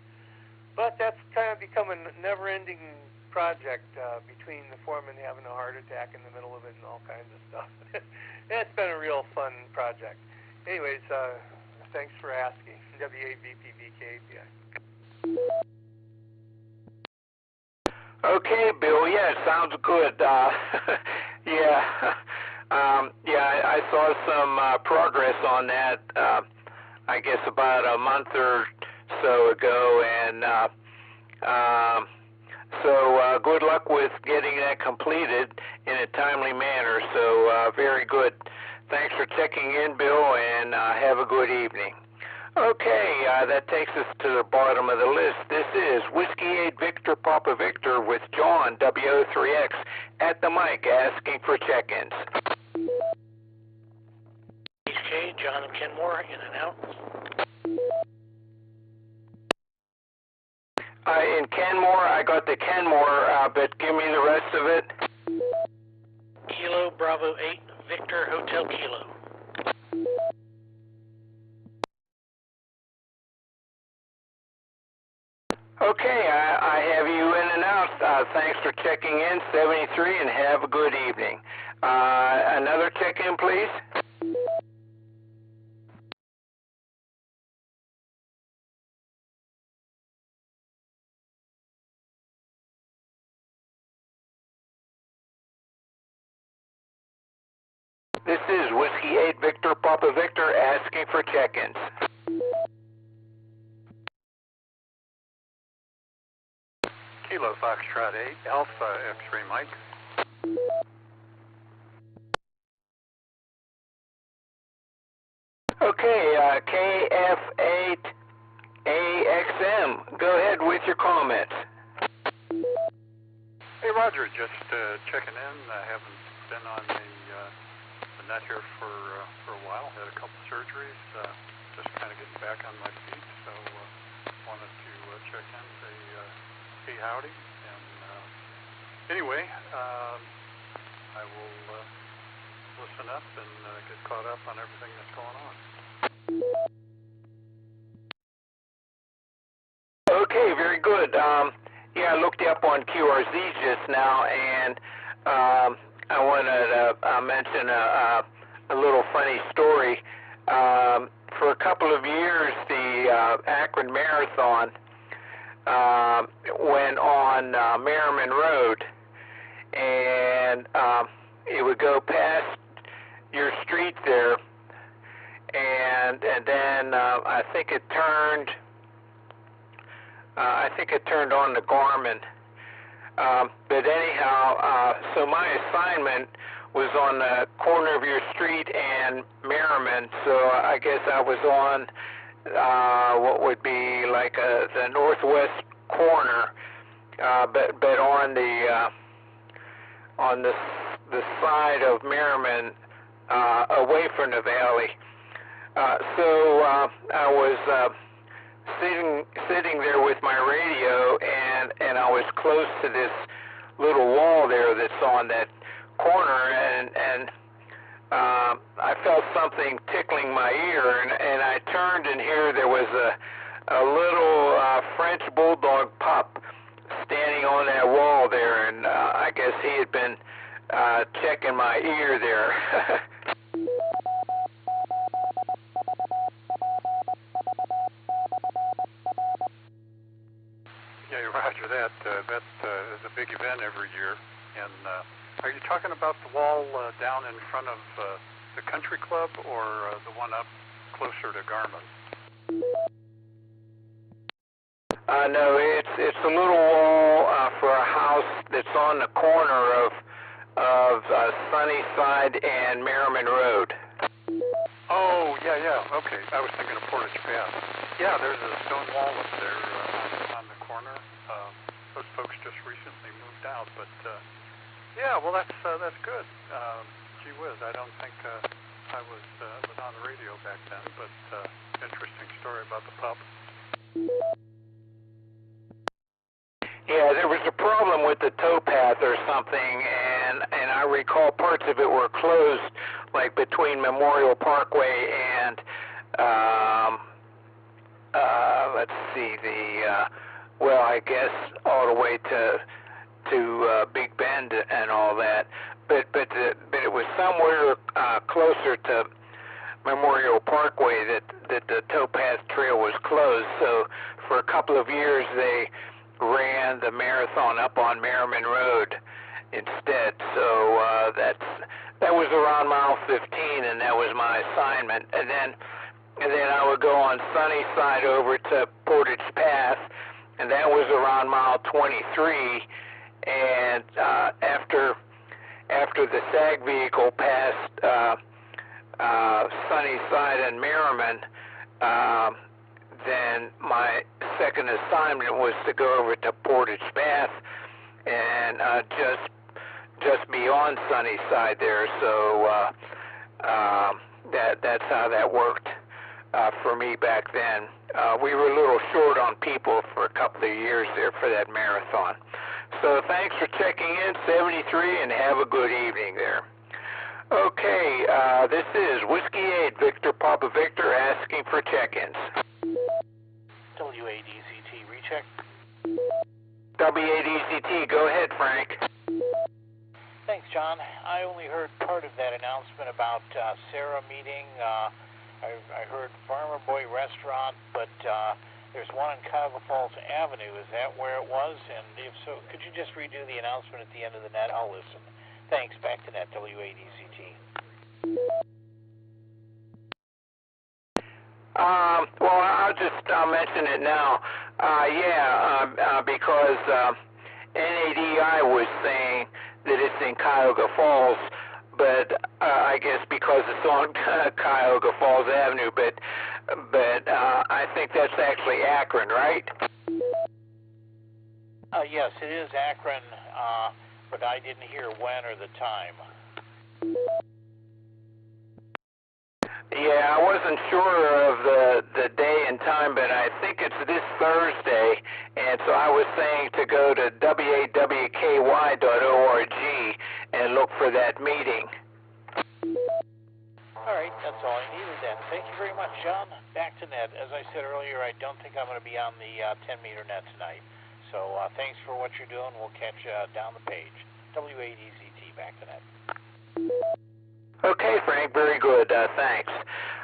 But that's kind of become a never-ending project between the foreman having a heart attack in the middle of it and all kinds of stuff. It's been a real fun project. Anyways, thanks for asking. W8VPV, K8BI. Okay, Bill. Yeah, sounds good. I saw some progress on that. I guess about a month or so ago, and so good luck with getting that completed in a timely manner. So very good. Thanks for checking in, Bill, and have a good evening. Okay, that takes us to the bottom of the list. This is Whiskey 8 Victor Papa Victor with John, W03X, at the mic asking for check-ins. HK, John and Kenmore, in and out. In Kenmore, I got the Kenmore, but give me the rest of it. Kilo Bravo 8 Victor Hotel Kilo. Okay, I have you in and out. Thanks for checking in, 73, and have a good evening. Another check-in, please. This is Whiskey 8 Victor Papa Victor asking for check-ins. Kilo Foxtrot 8 Alpha X-Ray Mike. Okay, KF8AXM, go ahead with your comments. Hey, Roger, just checking in. I haven't been on the net here for a while. Had a couple surgeries, just kind of getting back on my feet, so wanted to check in, say hey howdy, and anyway, I will listen up and get caught up on everything that's going on. Okay, very good. Yeah, I looked you up on QRZ just now, and I wanted to mention a little funny story. For a couple of years, the Akron Marathon went on Merriman Road, and it would go past your street there, and then I think it turned on to Garmin. But anyhow, so my assignment was on the corner of your street and Merriman, so I guess I was on what would be like the northwest corner, but on the side of Merriman, away from the valley. So I was sitting there with my radio, and I was close to this little wall there that's on that corner, and I felt something tickling my ear, and I turned, and here there was a little French bulldog pup standing on that wall there, and I guess he had been checking my ear there. Yeah, roger that. That is a big event every year. And are you talking about the wall down in front of the country club, or the one up closer to Garmin? No, it's a little wall for a house that's on the corner of Sunnyside and Merriman Road. Oh, yeah, okay. I was thinking of Portage Path. Yeah, there's a stone wall up there on the corner. Those folks just recently moved out, but yeah, well, that's good. Gee whiz, I don't think I was on the radio back then, but interesting story about the pup. Yeah, there was a problem with the towpath or something, and I recall parts of it were closed, like between Memorial Parkway and let's see, well, I guess all the way to Big Bend and all that, but it was somewhere closer to Memorial Parkway that the towpath trail was closed. So for a couple of years they ran the marathon up on Merriman Road instead. So that was around mile 15, and that was my assignment. And then I would go on Sunnyside over to Portage Path, and that was around mile 23. And after the SAG vehicle passed Sunnyside and Merriman, then my second assignment was to go over to Portage Path and just beyond Sunnyside there. So that's how that worked for me back then. We were a little short on people for a couple of years there for that marathon. So thanks for checking in, 73, and have a good evening there. Okay, this is Whiskey 8 Victor Papa Victor asking for check-ins. W8ECT recheck. W8ECT, go ahead, Frank. Thanks, John. I only heard part of that announcement about Sarah meeting. I heard Farmer Boy Restaurant, but there's one on Cuyahoga Falls Avenue. Is that where it was? And if so, could you just redo the announcement at the end of the net? I'll listen. Thanks. Back to net, W8ECT. Well, I'll mention it now. Because NADI was saying that it's in Cuyahoga Falls, but I guess because it's on Cuyahoga Falls Avenue, but I think that's actually Akron, right? Yes, it is Akron, but I didn't hear when or the time. Yeah, I wasn't sure of the day and time, but I think it's this Thursday, and so I was saying to go to w8wky.org and look for that meeting. All right, that's all I needed then. Thank you very much, John. Back to net. As I said earlier, I don't think I'm going to be on the 10-meter net tonight. So thanks for what you're doing. We'll catch you down the page. W8EZT, back to net. Okay, Frank, very good. Thanks.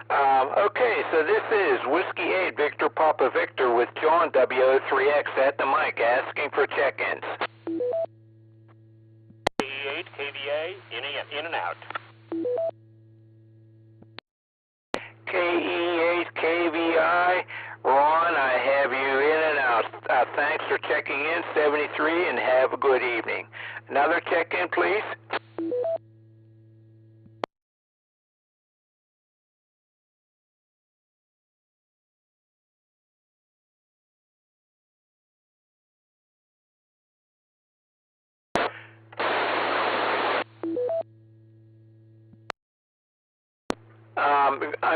Okay, so this is Whiskey 8 Victor Papa Victor with John W3X at the mic asking for check-ins. KE8, KVA, in and out. KE8, KVI, Ron, I have you in and out. Thanks for checking in, 73, and have a good evening. Another check-in, please.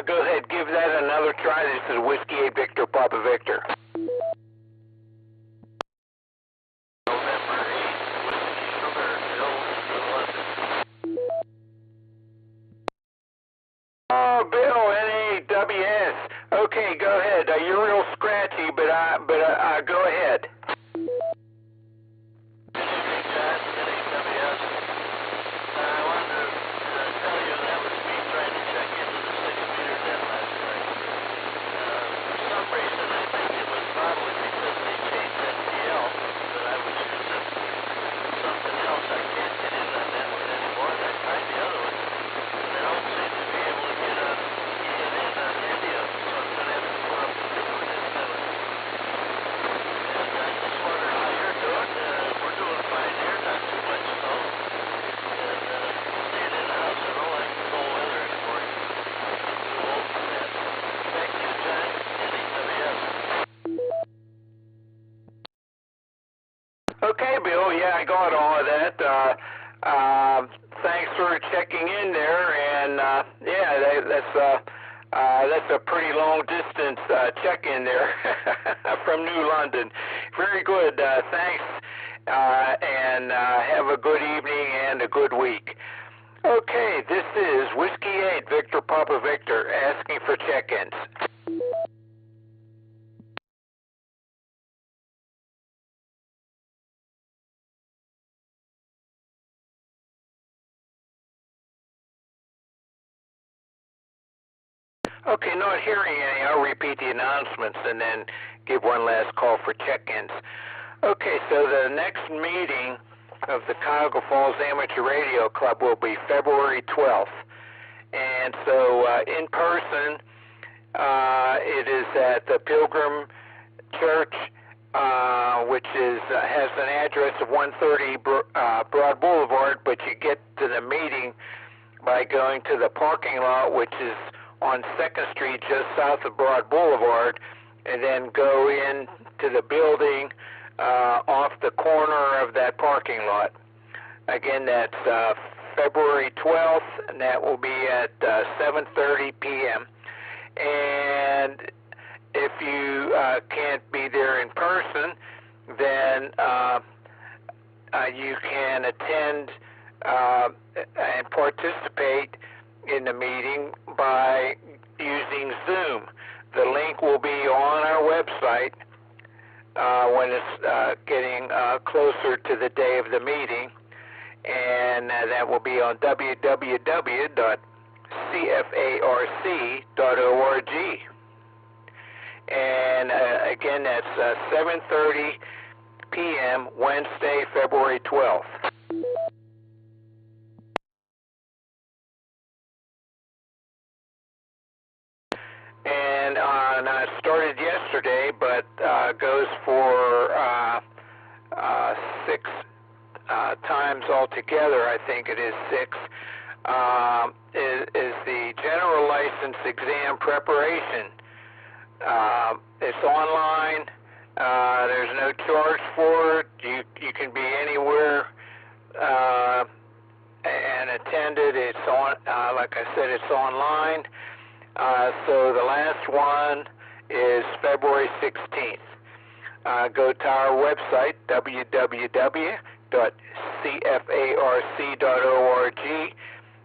Go ahead, give that another try. This is Whiskey 8 Victor Papa Victor. Oh, Bill, NAWS. Okay, go ahead. You're real scratchy, but go ahead. Okay, Bill, yeah, I got all of that. Thanks for checking in there, and that's a pretty long distance check-in there from New London. Very good, thanks, and have a good evening and a good week. Okay, this is Whiskey 8 Victor Papa Victor asking for check-ins. Okay, not hearing any. I'll repeat the announcements and then give one last call for check-ins. Okay, so the next meeting of the Cuyahoga Falls Amateur Radio Club will be February 12th. And so in person, it is at the Pilgrim Church, which has an address of 130 Broad Boulevard, but you get to the meeting by going to the parking lot, which is on 2nd Street, just south of Broad Boulevard, and then go in to the building off the corner of that parking lot. Again, that's February 12th, and that will be at 7:30 p.m. And if you can't be there in person, then you can attend and participate in the meeting by using Zoom. The link will be on our website when it's getting closer to the day of the meeting, and that will be on www.cfarc.org. And again, that's 7:30 p.m. Wednesday, February 12th. And I started yesterday, but goes for 6 times altogether. I think it is 6. Is the general license exam preparation. It's online. There's no charge for it. You can be anywhere and attend it. It's on. Like I said, it's online. So the last one is February 16th. Go to our website, www.cfarc.org.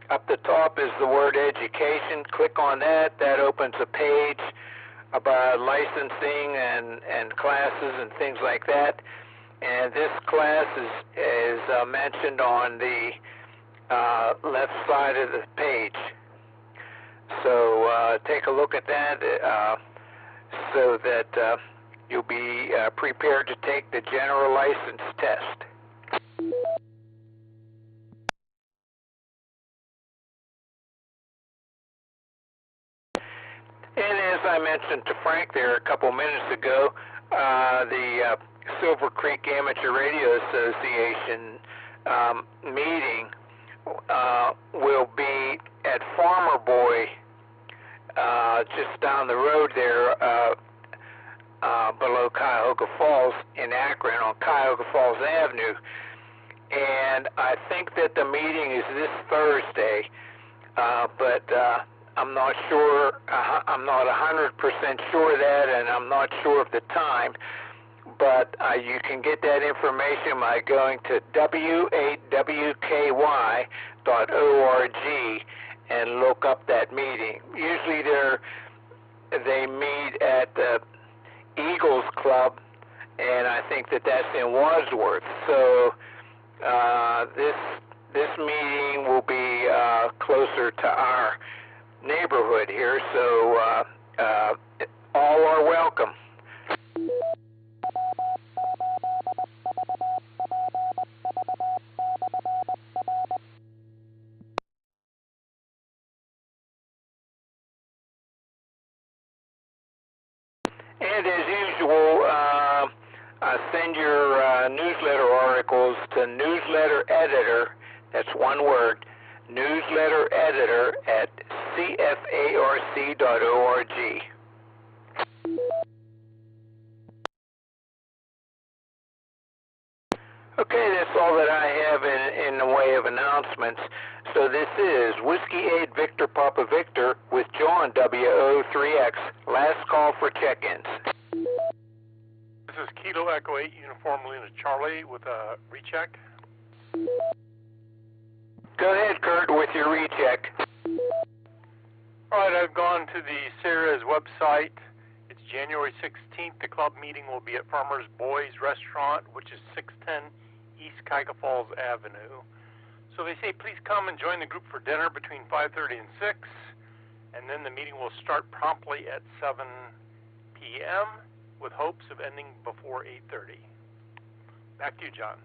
Up the top is the word education. Click on that. That opens a page about licensing and classes and things like that. And this class is mentioned on the left side of the page. So take a look at that so that you'll be prepared to take the general license test. And as I mentioned to Frank there a couple minutes ago, the Silver Creek Amateur Radio Association meeting will be at Farmer Boy, just down the road there, below Cuyahoga Falls in Akron on Cuyahoga Falls Avenue. And I think that the meeting is this Thursday, but I'm not sure. I'm not 100% sure of that, and I'm not sure of the time. But you can get that information by going to W8VPV.org and look up that meeting. Usually they meet at the Eagles Club, and I think that that's in Wadsworth. So this meeting will be closer to our neighborhood here, so all are welcome. And as usual, send your newsletter articles to newsletter editor, that's one word, newsletter editor at cfarc.org. Okay, that's all that I have in the way of announcements. So this is Whiskey 8 Victor Papa Victor with John W8VPV, last call for check-ins. This is Kilo Echo 8 Uniform Lima Charlie with a recheck. Go ahead, Kurt, with your recheck. All right, I've gone to the Sarah's website. It's January 16th. The club meeting will be at Farmer's Boys Restaurant, which is 610 East Cuyahoga Falls Avenue. So they say, please come and join the group for dinner between 5:30 and 6, and then the meeting will start promptly at 7 p.m. with hopes of ending before 8:30. Back to you, John.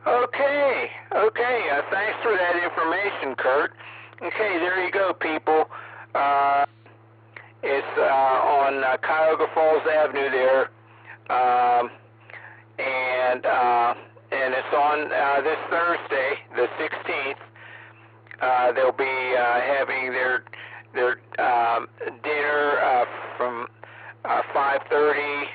Okay. Thanks for that information, Kurt. Okay, there you go, people. It's on Cuyahoga Falls Avenue there, and it's on this Thursday, the 16th. They'll be having their dinner from 5:30.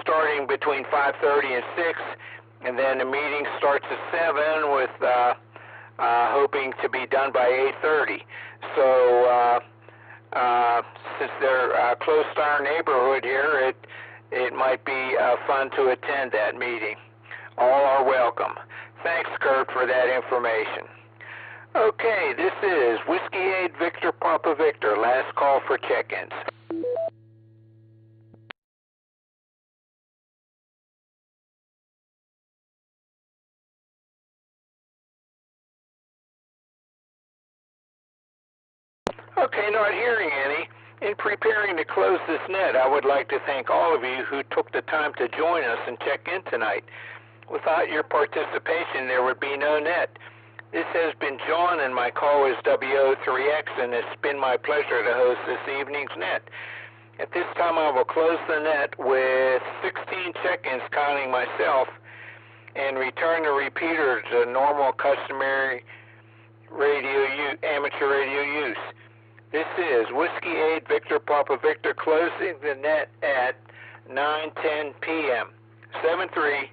Starting between 5:30 and 6, and then the meeting starts at 7 with hoping to be done by 8:30. So since they're close to our neighborhood here, it might be fun to attend that meeting. All are welcome. Thanks, Kurt, for that information. Okay, this is Whiskey 8 Victor Papa Victor, last call for check-ins. Okay, not hearing any. In preparing to close this net, I would like to thank all of you who took the time to join us and check in tonight. Without your participation, there would be no net. This has been John, and my call is W8VPV, and it's been my pleasure to host this evening's net. At this time, I will close the net with 16 check-ins, counting myself, and return the repeater to normal, customary amateur radio use. This is Whiskey 8 Victor Papa Victor, closing the net at 9:10 p.m. 7-3.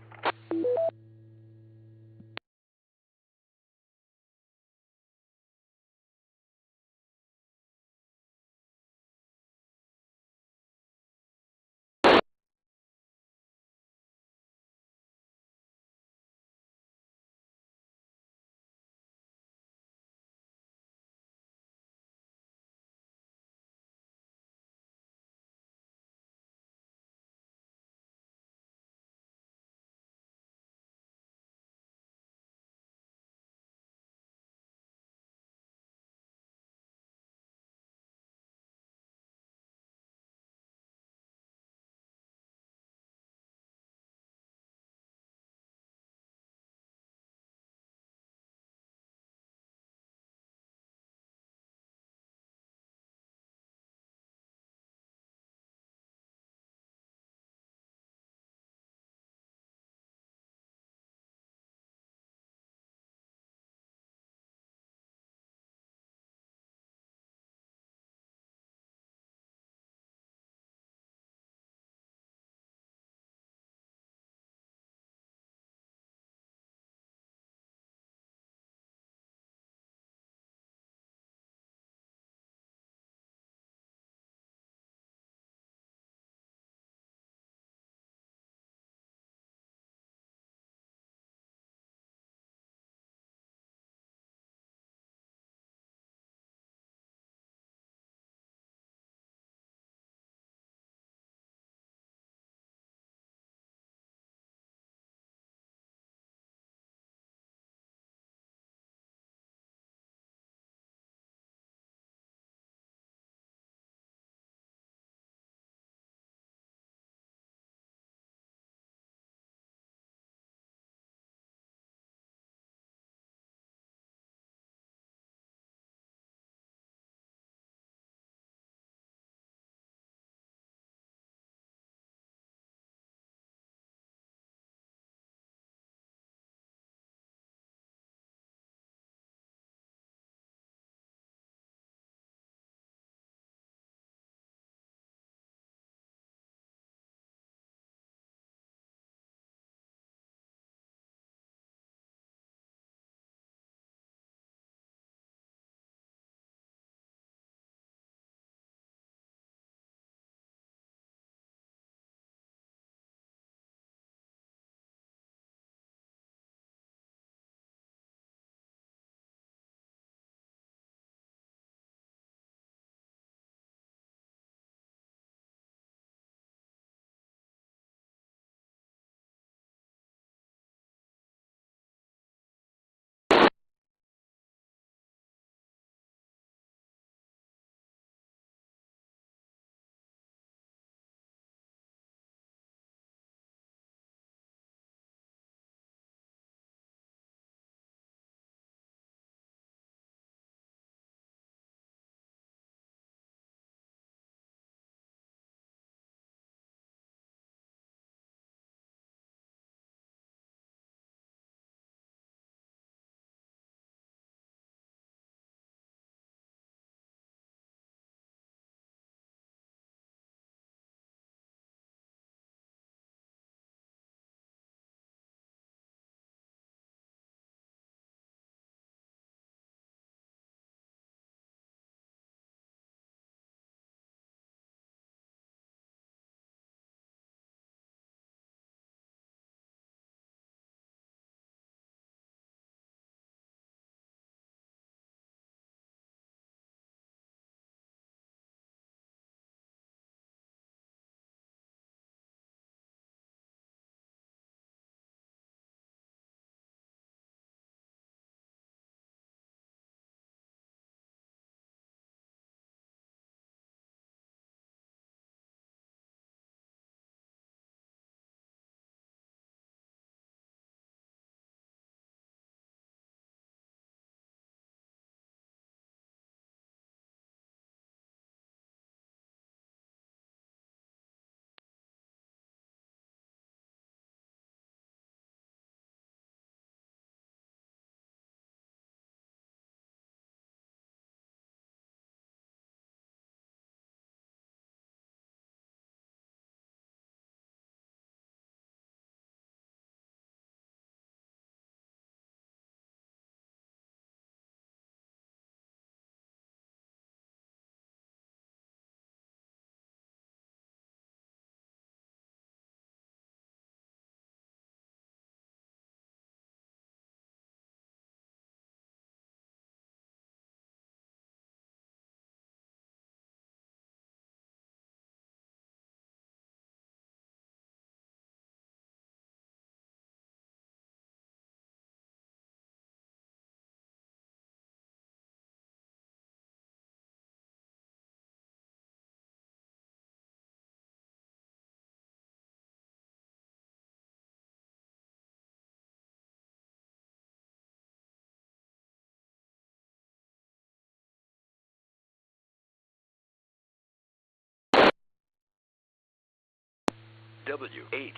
W8VPV.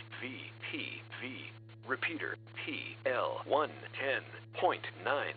Repeater TL110.9.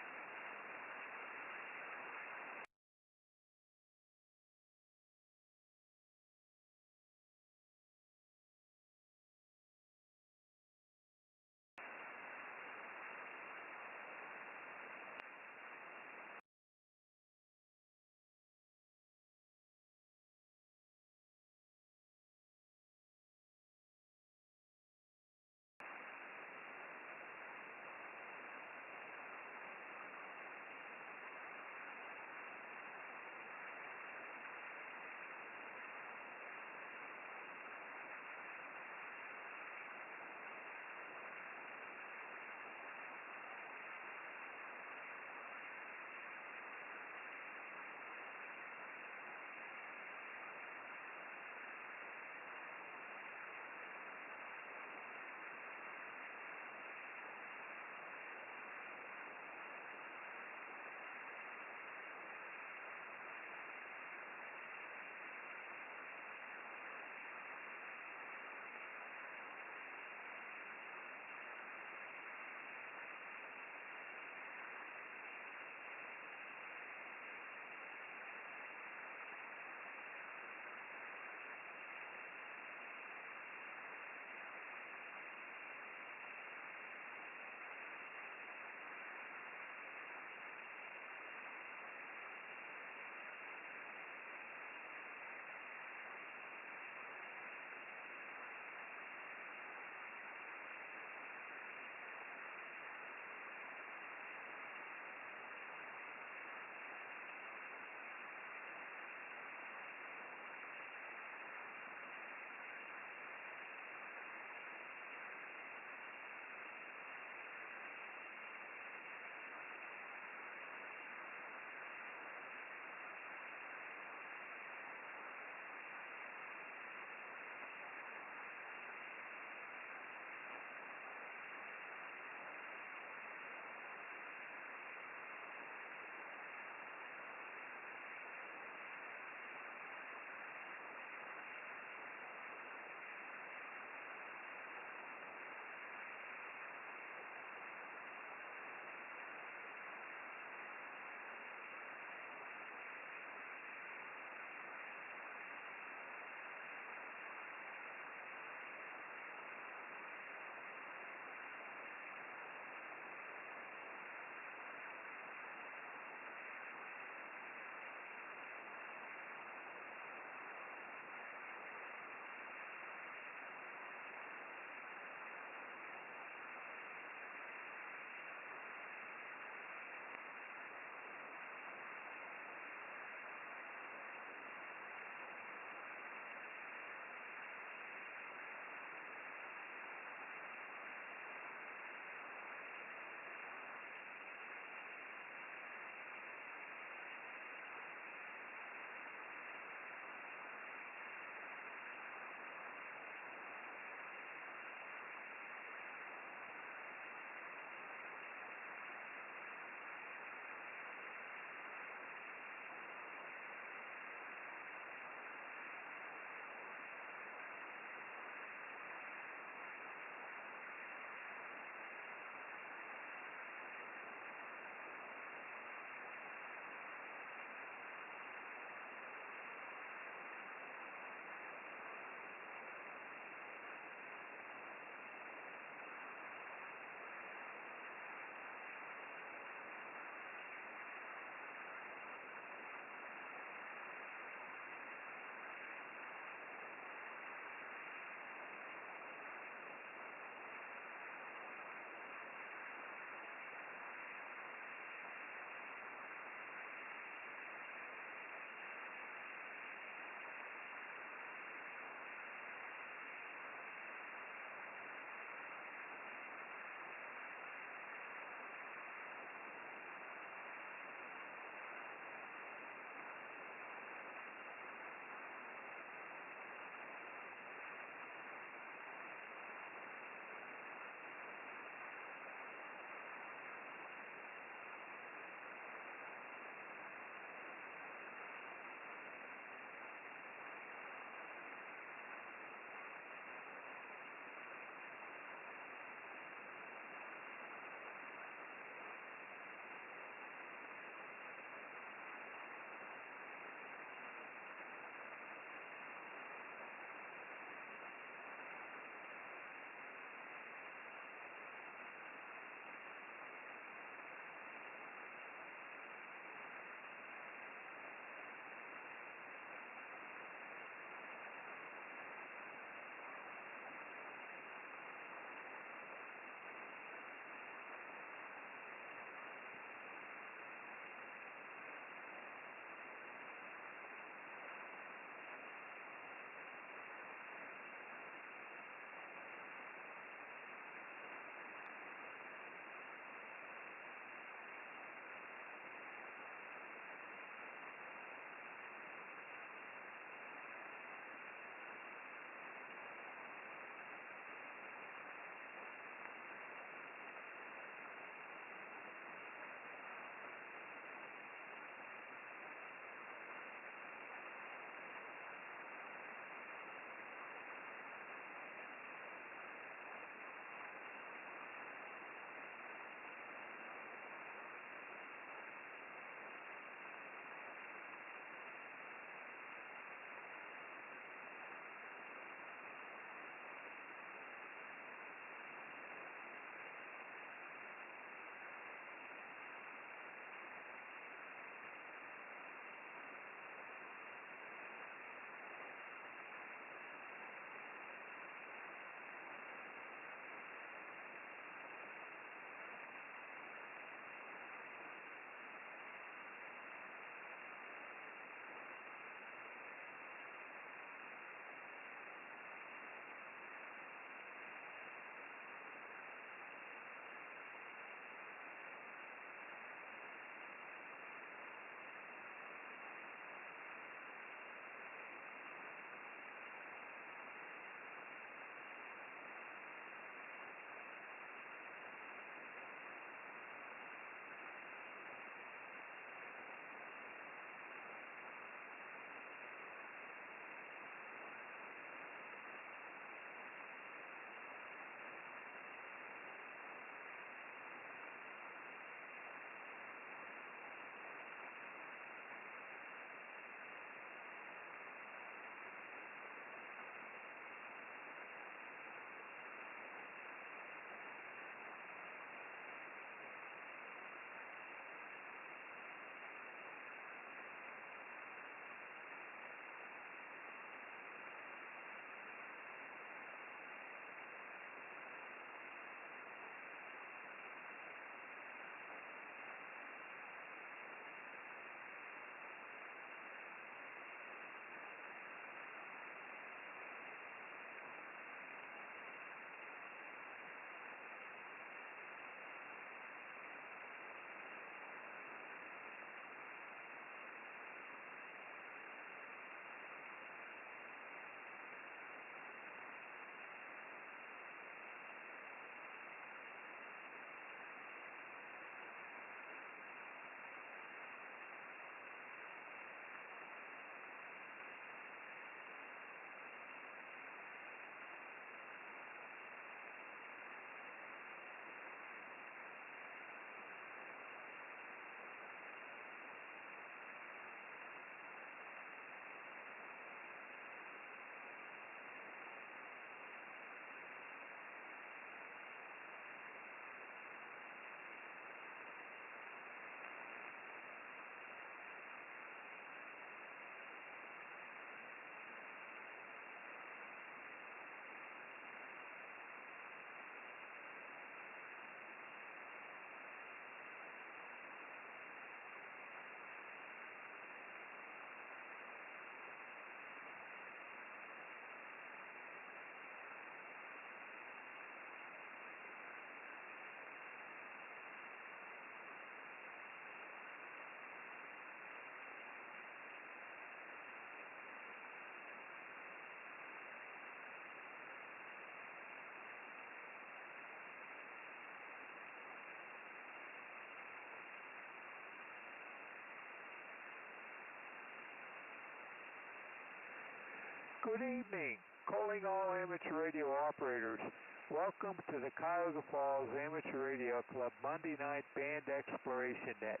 Good evening. Calling all amateur radio operators. Welcome to the Cuyahoga Falls Amateur Radio Club Monday night band exploration net.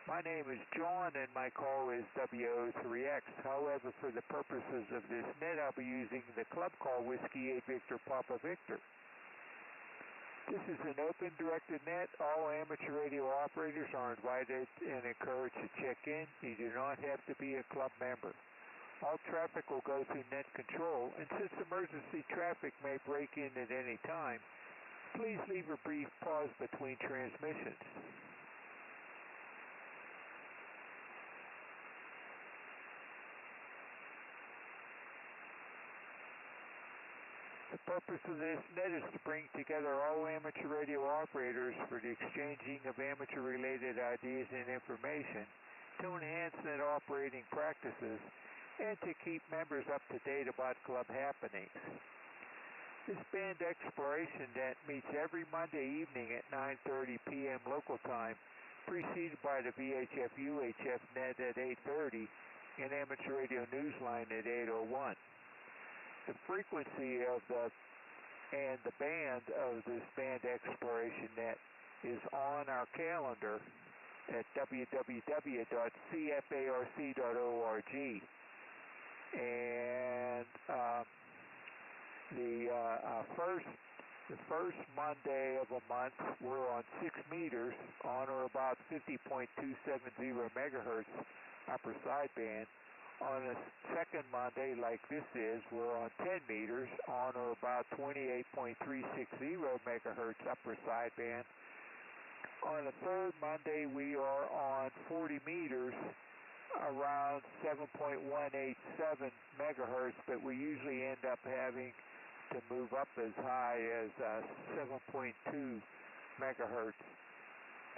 My name is John and my call is W8VPV. However, for the purposes of this net, I'll be using the club call Whiskey 8 Victor Papa Victor. This is an open directed net. All amateur radio operators are invited and encouraged to check in. You do not have to be a club member. All traffic will go through net control, and since emergency traffic may break in at any time, please leave a brief pause between transmissions. The purpose of this net is to bring together all amateur radio operators for the exchanging of amateur-related ideas and information, to enhance net operating practices, and to keep members up to date about club happenings. This band exploration net meets every Monday evening at 9:30 p.m. local time, preceded by the VHF-UHF net at 8:30 and Amateur Radio Newsline at 8:01. The frequency of the band of this band exploration net is on our calendar at www.cfarc.org. And the first Monday of a month, we're on 6 meters on or about 50.270 megahertz upper sideband. On a second Monday, like this is, we're on 10 meters on or about 28.360 megahertz upper sideband. On the third Monday, we are on 40 meters, around 7.187 megahertz, but we usually end up having to move up as high as 7.2 megahertz.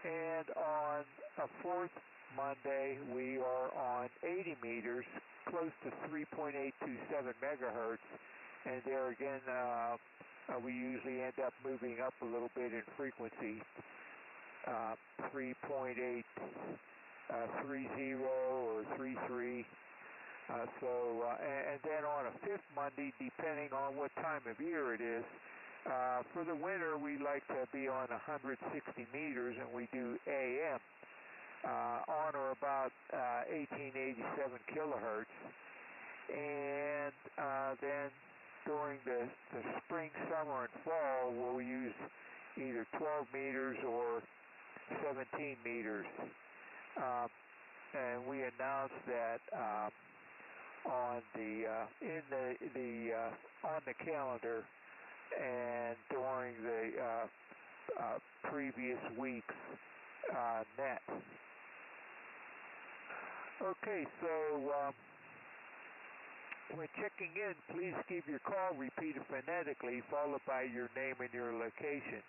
And on a fourth Monday, we are on 80 meters, close to 3.827 megahertz, and there again, we usually end up moving up a little bit in frequency, 3.830 or 33. And then on a fifth Monday, depending on what time of year it is, for the winter, we like to be on 160 meters, and we do AM. On or about 1887 kilohertz, and then during the spring, summer, and fall, we'll use either 12 meters or 17 meters, and we announce that on the calendar and during the previous week's net. Okay, so when checking in, please keep your call repeated phonetically, followed by your name and your location.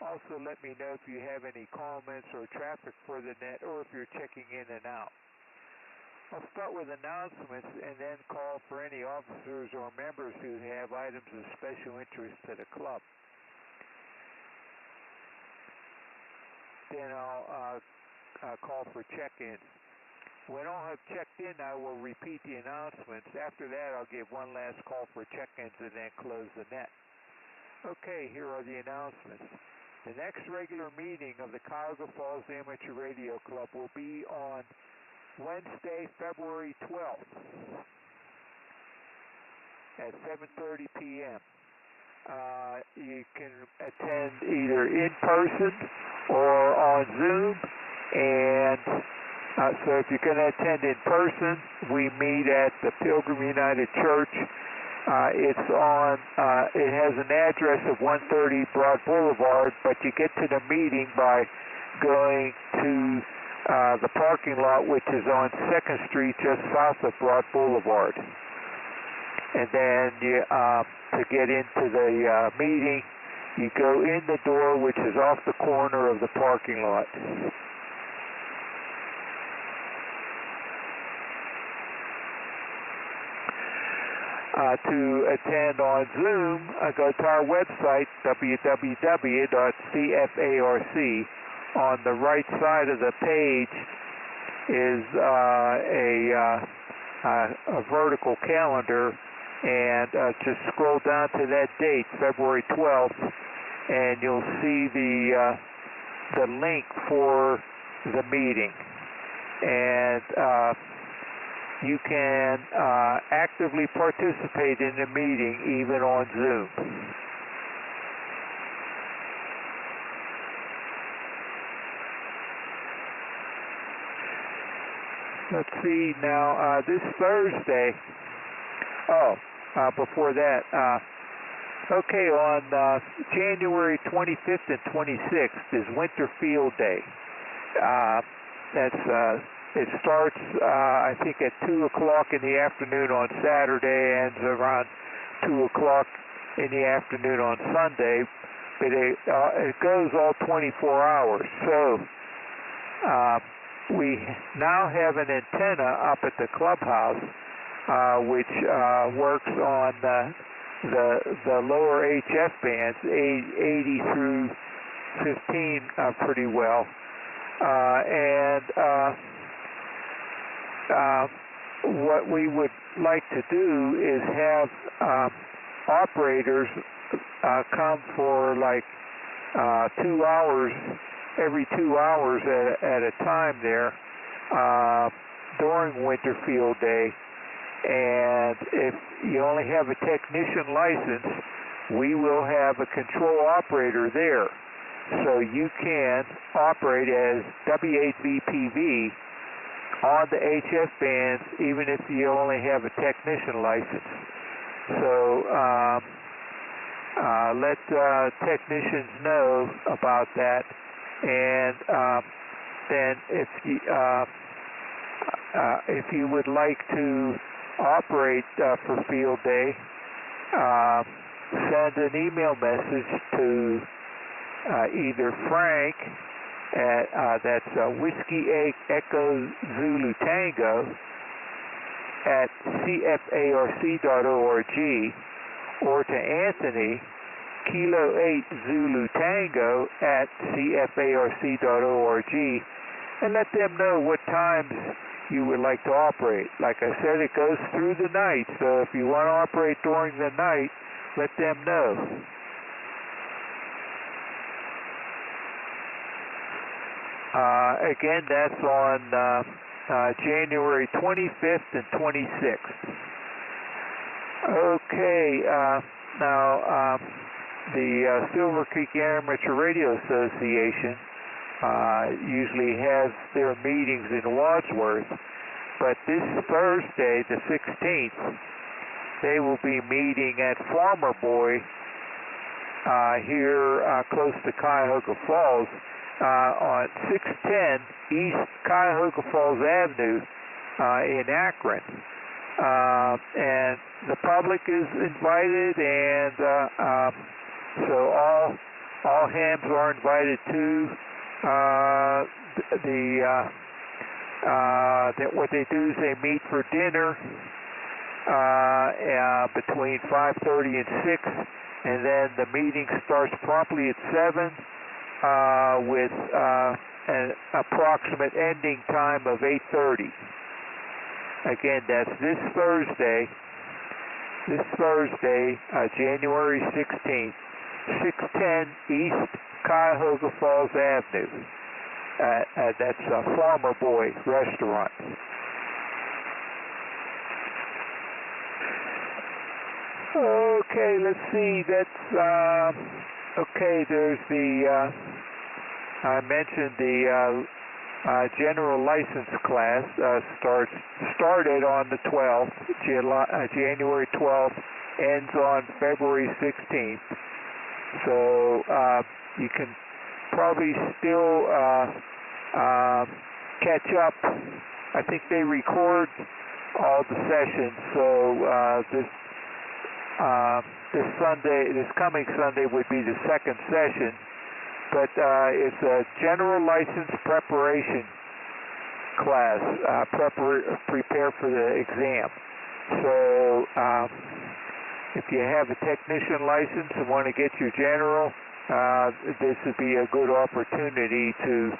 Also, let me know if you have any comments or traffic for the net, or if you're checking in and out. I'll start with announcements and then call for any officers or members who have items of special interest to the club. Then I'll call for check-ins. When all have checked in, I will repeat the announcements. After that, I'll give one last call for check-ins and then close the net. Okay, here are the announcements. The next regular meeting of the Cuyahoga Falls Amateur Radio Club will be on Wednesday, February 12th at 7:30 p.m. You can attend either in person or on Zoom, and so if you're going to attend in person, we meet at the Pilgrim United Church. It has an address of 130 Broad Boulevard, but you get to the meeting by going to the parking lot, which is on 2nd Street, just south of Broad Boulevard. And then to get into the meeting, you go in the door, which is off the corner of the parking lot. To attend on Zoom, go to our website, www.cfarc. On the right side of the page is a vertical calendar, and just scroll down to that date, February 12th, and you'll see the link for the meeting. And you can actively participate in the meeting even on Zoom. Let's see now, this Thursday, before that, okay, on January 25th and 26th is Winter Field Day. It starts, I think, at 2 o'clock in the afternoon on Saturday, ends around 2 o'clock in the afternoon on Sunday, but it goes all 24 hours. So we now have an antenna up at the clubhouse, which works on the lower HF bands, 80 through 15, pretty well. What we would like to do is have operators come for like 2 hours, every 2 hours at a time there during Winter Field Day. And if you only have a technician license, we will have a control operator there. So you can operate as W8VPV on the HF bands even if you only have a technician license. So let technicians know about that. And then if you would like to operate for Field Day, send an email message to either Frank at that's Whiskey Echo Zulu Tango at cfarc.org, or to Anthony Kilo 8 Zulu Tango at cfarc.org, and let them know what times you would like to operate. Like I said, it goes through the night, so if you want to operate during the night, let them know. Again, that's on January 25th and 26th. Okay, now the Silver Creek Amateur Radio Association usually has their meetings in Wadsworth, but this Thursday, the 16th, they will be meeting at Farmer Boy here close to Cuyahoga Falls on 610 East Cuyahoga Falls Avenue in Akron. And the public is invited, and so all hams are invited to. What they do is they meet for dinner between 5:30 and 6, and then the meeting starts promptly at 7 with an approximate ending time of 8:30. Again, that's this Thursday, January 16th, 610 East Cuyahoga Falls Avenue. That's a Farmer Boy restaurant. Okay, let's see. That's okay. There's the I mentioned the general license class started on the 12th, January 12th, ends on February 16th. So you can probably still catch up. I think they record all the sessions, so this coming Sunday would be the second session. But it's a general license preparation class, prepare for the exam. So if you have a technician license and want to get your general, this would be a good opportunity to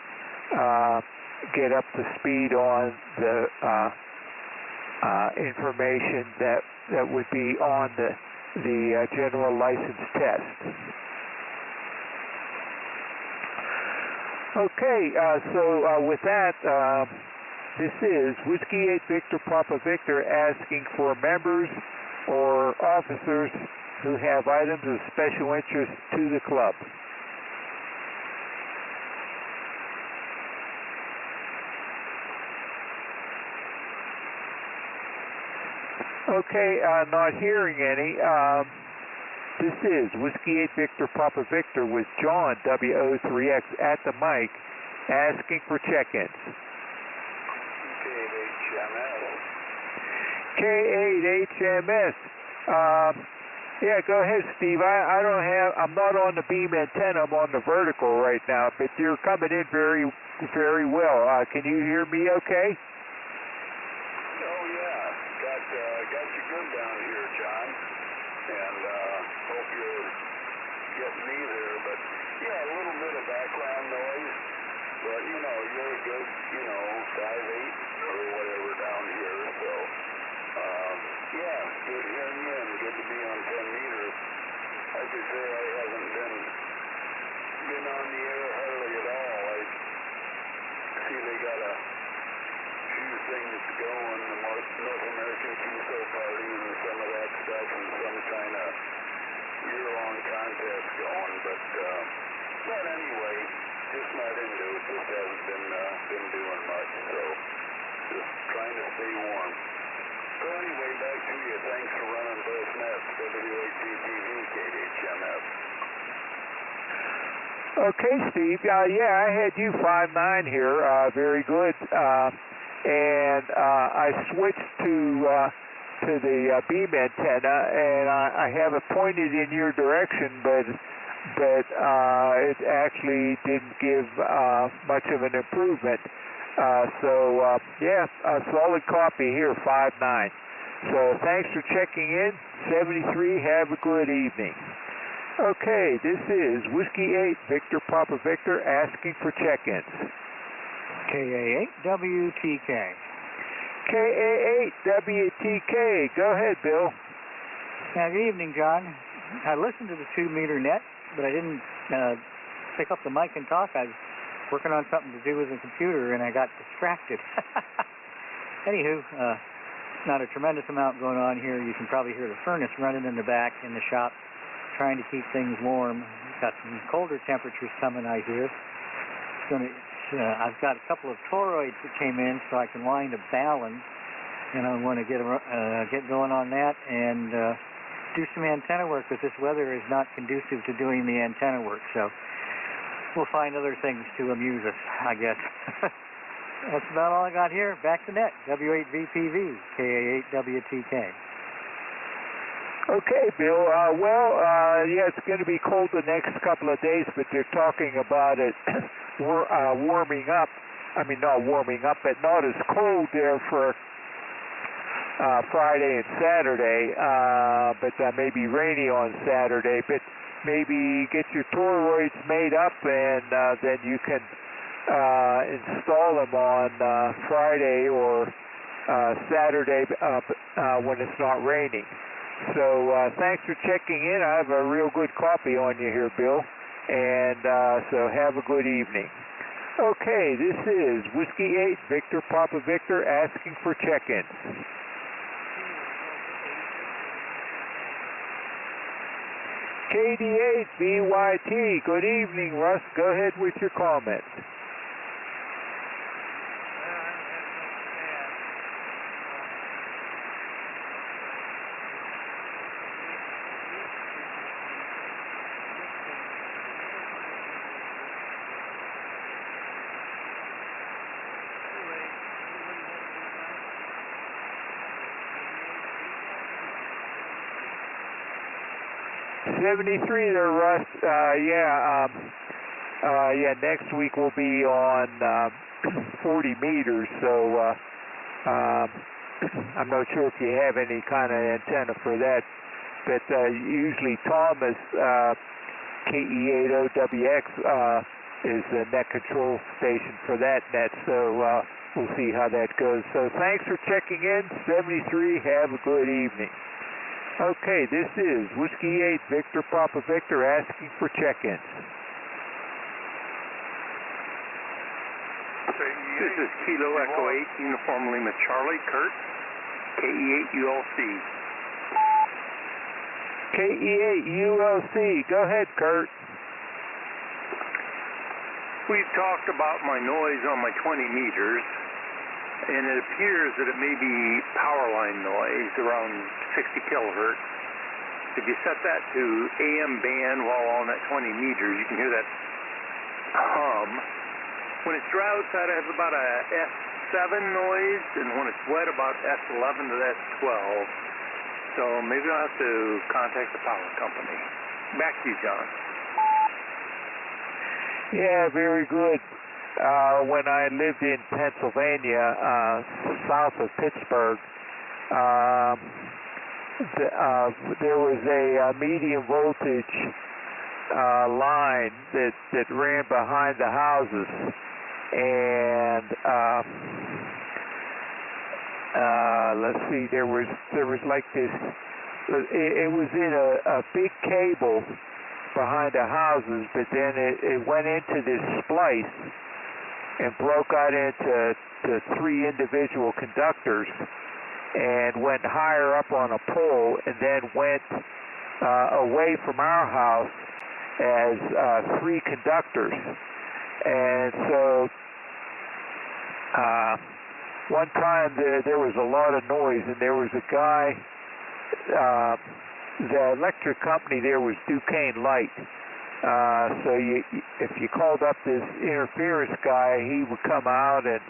get up to speed on the information that would be on the general license test. Okay, so with that, this is Whiskey 8 Victor Papa Victor asking for members or officers who have items of special interest to the club. Okay, not hearing any. This is Whiskey 8 Victor Papa Victor with John, W8VPV, at the mic, asking for check-ins. K8HMS. Yeah, go ahead, Steve. I'm not on the beam antenna. I'm on the vertical right now, but you're coming in very, very well. Can you hear me okay? Oh, yeah. Got you good down here, John. And hope you're getting me there. But, yeah, a little bit of background noise. But, you're a good, 5'8" or whatever down here. So, yeah, good hearing you and good to be on 10 meters. Like I say, I haven't been on the air hardly at all. I see they got a few things going, the North American QSO party and some of that stuff and some kind of year-long contest going, but anyway, just not into it, just haven't been doing much, so just trying to stay warm. So anyway, back to you. Thanks for running both nets, W8VPV, K8HMS. Okay, Steve. Yeah, I had you 5'9" here. Very good. And I switched to the beam antenna, and I have it pointed in your direction, but it actually didn't give much of an improvement. So yeah, a solid copy here, 5'9". So thanks for checking in. 73. Have a good evening. Okay, this is Whiskey 8 Victor Papa Victor asking for check-ins. KA8WTK. KA8WTK. Go ahead, Bill. Good evening, John. I listened to the 2-meter net, but I didn't pick up the mic and talk. I was working on something to do with the computer, and I got distracted. Anywho, not a tremendous amount going on here. You can probably hear the furnace running in the back in the shop, trying to keep things warm. Got some colder temperatures coming, I hear. I've got a couple of toroids that came in, so I can wind a balance, and I want to get going on that and do some antenna work, because this weather is not conducive to doing the antenna work. So we'll find other things to amuse us, I guess. That's about all I got here. Back to net. W8VPV, KA8WTK. Okay, Bill. Yeah, it's going to be cold the next couple of days, but they're talking about it warming up. I mean, not warming up, but not as cold there for Friday and Saturday, but maybe rainy on Saturday. But maybe get your toroids made up, and then you can install them on Friday or Saturday when it's not raining. So thanks for checking in. I have a real good copy on you here, Bill, and so have a good evening. Okay, this is Whiskey 8 Victor Papa Victor asking for check-ins. KD8VYT, good evening, Russ. Go ahead with your comments. 73 there, Russ. Yeah, next week we'll be on 40 meters, so I'm not sure if you have any kind of antenna for that, but usually Thomas, KE80WX, is the net control station for that net, so we'll see how that goes. So thanks for checking in, 73. Have a good evening. Okay, this is Whiskey 8 Victor Papa Victor asking for check-ins. This is Kilo Echo 8 Uniform Lima Charlie, Kurt, KE8ULC. KE8ULC, go ahead, Kurt. We've talked about my noise on my 20 meters, and it appears that it may be power line noise around 60 kilohertz. If you set that to AM band while on that 20 meters, you can hear that hum. When it's dry outside, I have about a S7 noise, and when it's wet, about S11 to S12. So maybe I'll have to contact the power company. Back to you, John. Yeah, very good. When I lived in Pennsylvania, south of Pittsburgh, there was a medium voltage line that ran behind the houses, and let's see, there was like this. It was in a big cable behind the houses, but then it went into this splice and broke out into three individual conductors and went higher up on a pole, and then went away from our house as three conductors. And so one time there was a lot of noise, and there was a guy, the electric company there was Duquesne Light. So if you called up this interference guy, he would come out, and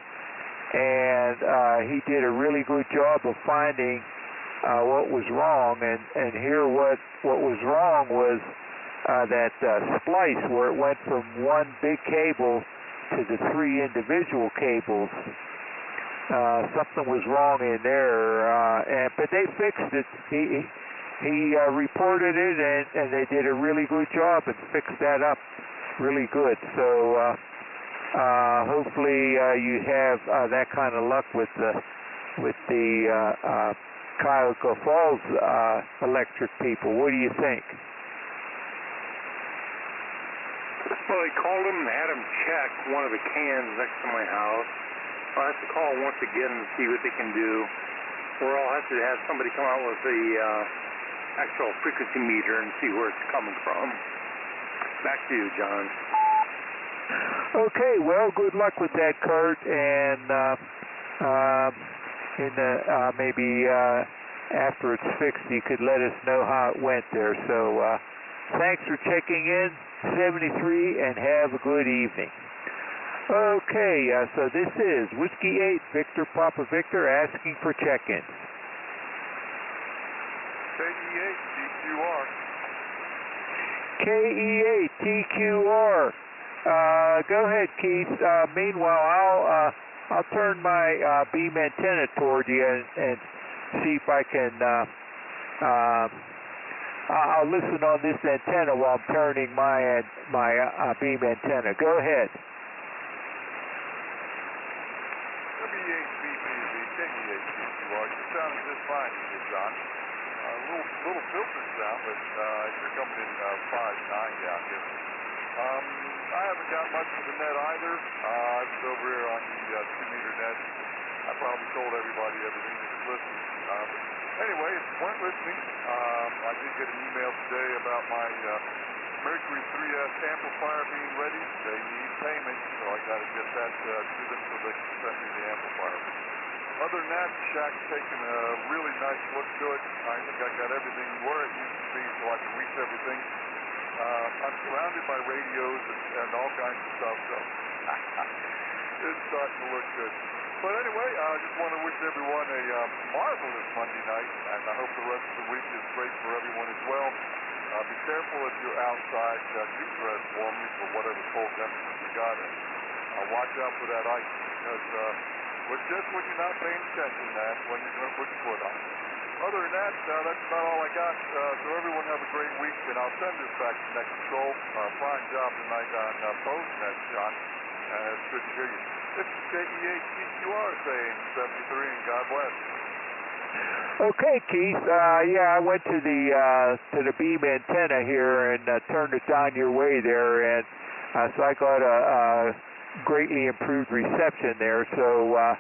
he did a really good job of finding what was wrong. And here what was wrong was that splice where it went from one big cable to the three individual cables. Something was wrong in there, but they fixed it. He reported it, and they did a really good job and fixed that up really good. So hopefully you have that kind of luck with the Cuyahoga Falls electric people. What do you think? Well, they called him and had him check one of the cans next to my house. I'll have to call once again and see what they can do. Or I'll have to have somebody come out with the actual frequency meter and see where it's coming from. Back to you, John. Okay, well, good luck with that, Kurt, and maybe after it's fixed, you could let us know how it went there. So thanks for checking in, 73, and have a good evening. Okay, so this is Whiskey 8 Victor Papa Victor asking for check-ins. KE8 KE8TQR. Go ahead, Keith. Meanwhile, I'll turn my beam antenna toward you and see if I can. I'll listen on this antenna while I'm turning my beam antenna. Go ahead. W8VPV, KE8TQR. You're sounding just fine here, John. Little filtered sound, but you're coming in 5.9 down here. I haven't got much of the net either. I was over here on the 2-meter net. I probably told everybody everything that was listening. But anyway, if you weren't listening, I did get an email today about my Mercury 3S amplifier being ready. They need payment, so I got to get that to them so they can send me the amplifier. Other than that, the shack's taking a really nice look to it. I think I got everything where it used to be so I can reach everything. I'm surrounded by radios and all kinds of stuff, so it's starting to look good. But anyway, I just want to wish everyone a marvelous Monday night, and I hope the rest of the week is great for everyone as well. Be careful if you're outside. Do dress warmly for whatever cold temperature you got, and watch out for that ice, because just when you're not paying attention, that's when you're going to put your foot on. Other than that, that's about all I got. So everyone have a great week, and I'll send this back to Net Control. Fine job tonight on PostNet, John. It's good to hear you. This is KEHTQR saying 73 and God bless. Okay, Keith. Yeah, I went to the beam antenna here and turned it down your way there, and so I got a greatly improved reception there. So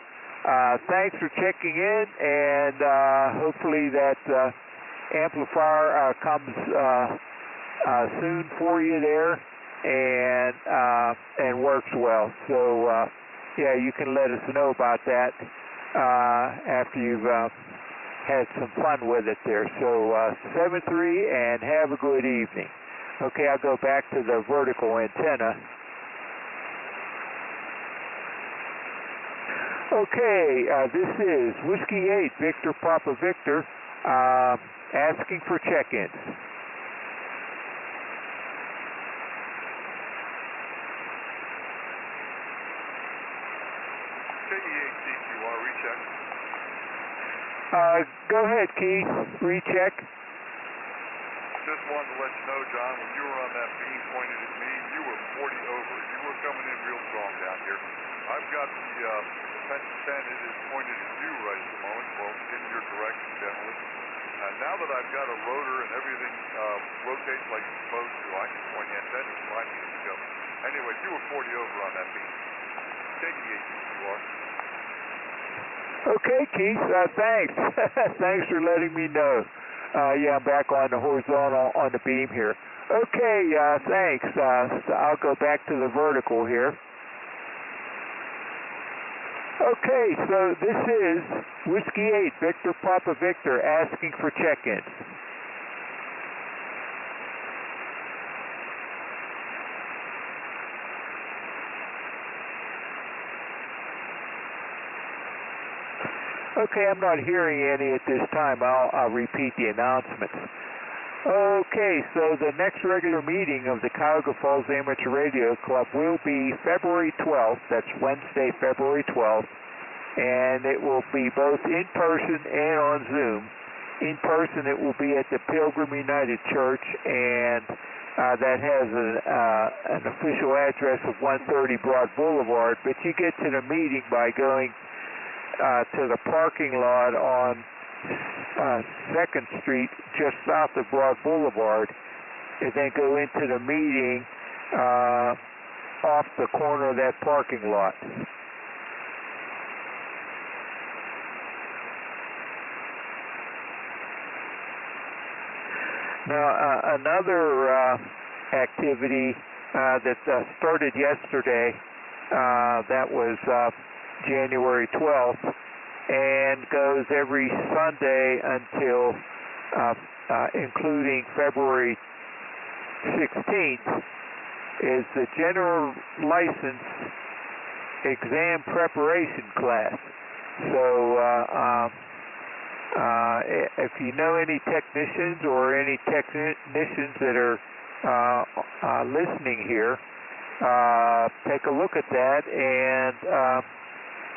thanks for checking in, and hopefully that amplifier comes soon for you there and works well. So yeah, you can let us know about that after you've had some fun with it there. So 7-3 and have a good evening. Okay, I'll go back to the vertical antenna. Okay, this is Whiskey 8, Victor Papa Victor, asking for check-ins. KEHTQR, recheck. Go ahead, Keith. Recheck. Just wanted to let you know, John, when you were on that beam pointed at me, you were 40 over. You were coming in real strong down here. I've got the Pension 10. It is pointed at you right at the moment. Well, in your direction, generally. Now that I've got a rotor and everything rotates like it's supposed to, I can point the antenna and line it to go. Anyway, you were 40 over on that beam. KEHTQR. Okay, Keith, thanks. Thanks for letting me know. Yeah, I'm back on the horizontal on the beam here. Okay, thanks. So I'll go back to the vertical here. Okay, so this is Whiskey 8, Victor Papa Victor, asking for check-ins. Okay, I'm not hearing any at this time. I'll repeat the announcements. Okay, so the next regular meeting of the Cuyahoga Falls Amateur Radio Club will be February 12th. That's Wednesday, February 12th. And it will be both in person and on Zoom. In person, it will be at the Pilgrim United Church, and that has an official address of 130 Broad Boulevard. But you get to the meeting by going to the parking lot on 2nd Street, just south of Broad Boulevard, and then go into the meeting off the corner of that parking lot. Now, another activity that started yesterday, that was January 12th, and goes every Sunday until including February 16th, is the General License Exam Preparation class. So if you know any technicians or any technicians that are listening here, take a look at that, and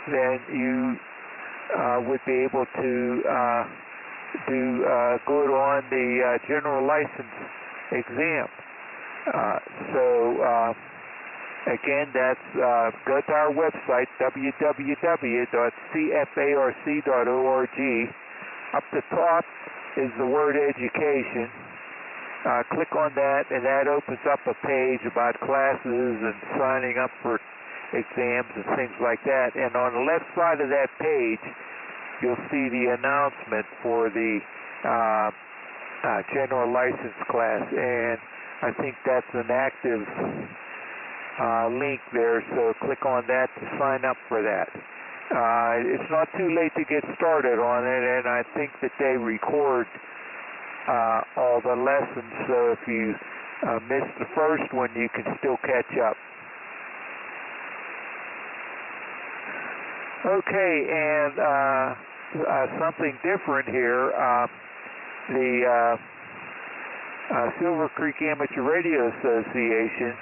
then you would be able to do good on the general license exam. So again, that's go to our website, www.cfarc.org. Up the top is the word education. Click on that, and that opens up a page about classes and signing up for exams and things like that. And on the left side of that page, you'll see the announcement for the general license class. And I think that's an active link there, so click on that to sign up for that. It's not too late to get started on it, and I think that they record all the lessons, so if you missed the first one, you can still catch up. Okay, and something different here. The Silver Creek Amateur Radio Association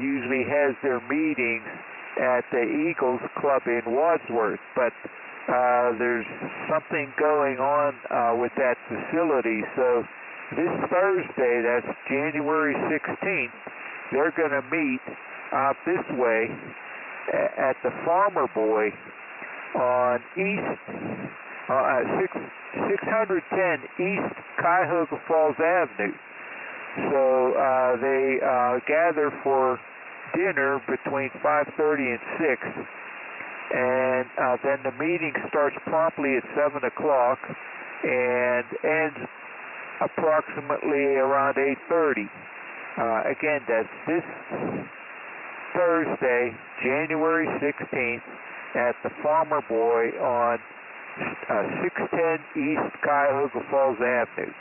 usually has their meetings at the Eagles Club in Wadsworth, but there's something going on with that facility. So this Thursday, that's January 16th, they're going to meet out this way at the Farmer Boy on 610 East Cuyahoga Falls Avenue. So they gather for dinner between 5:30 and 6, and then the meeting starts promptly at 7 o'clock and ends approximately around 8:30. Again, that's this Thursday, January 16th, at the Farmer Boy on 610 East Cuyahoga Falls Avenue.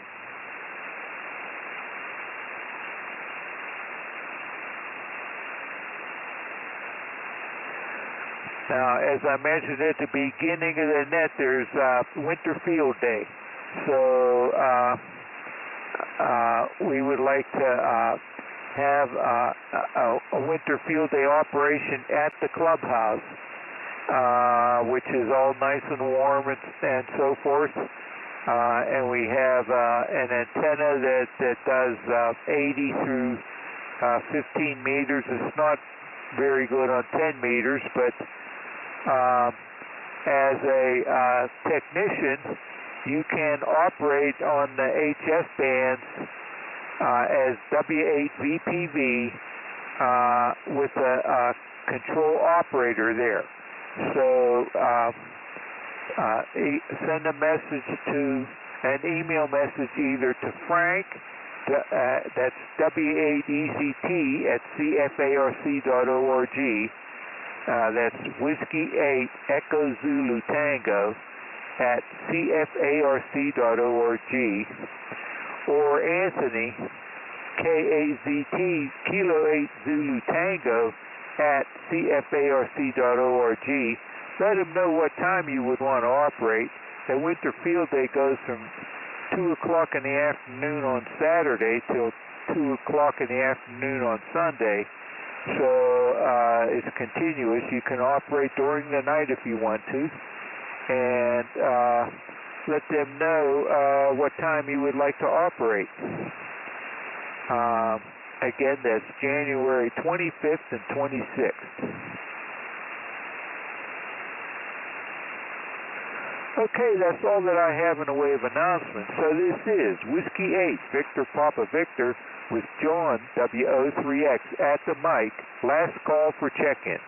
Now, as I mentioned at the beginning of the net, there's Winter Field Day. So we would like to have a Winter Field Day operation at the clubhouse, which is all nice and warm and so forth. And we have an antenna that does 80 through 15 meters. It's not very good on 10 meters, but as a technician, you can operate on the HS bands as W8VPV with a control operator there. So send a message to an email message either to Frank, that's W8ECT at CFARC.org. That's Whiskey 8 Echo Zulu Tango at CFARC.org, or Anthony, KAZT Kilo 8 Zulu Tango at CFARC.org. Let them know what time you would want to operate. The Winter Field Day goes from 2 o'clock in the afternoon on Saturday till 2 o'clock in the afternoon on Sunday. So it's continuous. You can operate during the night if you want to, and let them know what time you would like to operate. Again, that's January 25th and 26th. Okay, that's all that I have in the way of announcements. So this is Whiskey 8, Victor Papa Victor, with John, W03X, at the mic. Last call for check-in.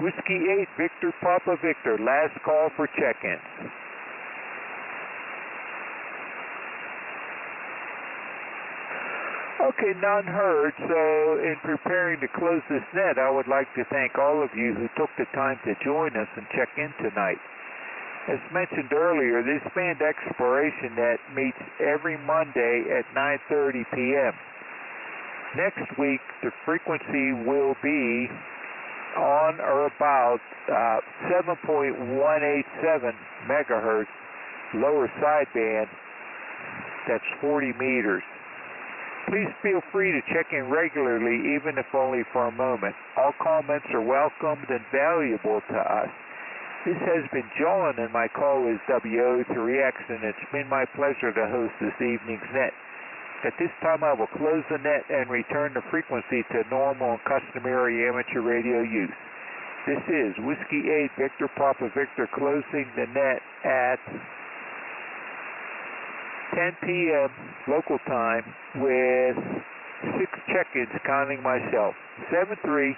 Whiskey 8, Victor Papa Victor, last call for check-in. Okay, none heard. So in preparing to close this net, I would like to thank all of you who took the time to join us and check in tonight. As mentioned earlier, this band exploration net meets every Monday at 9:30 p.m. Next week, the frequency will be on or about 7.187 megahertz lower sideband. That's 40 meters. Please feel free to check in regularly, even if only for a moment. All comments are welcomed and valuable to us. This has been John, and my call is W03X, and it's been my pleasure to host this evening's net. At this time, I will close the net and return the frequency to normal and customary amateur radio use. This is Whiskey 8 Victor Papa Victor closing the net at 10 p.m. local time with 6 check-ins counting myself. 73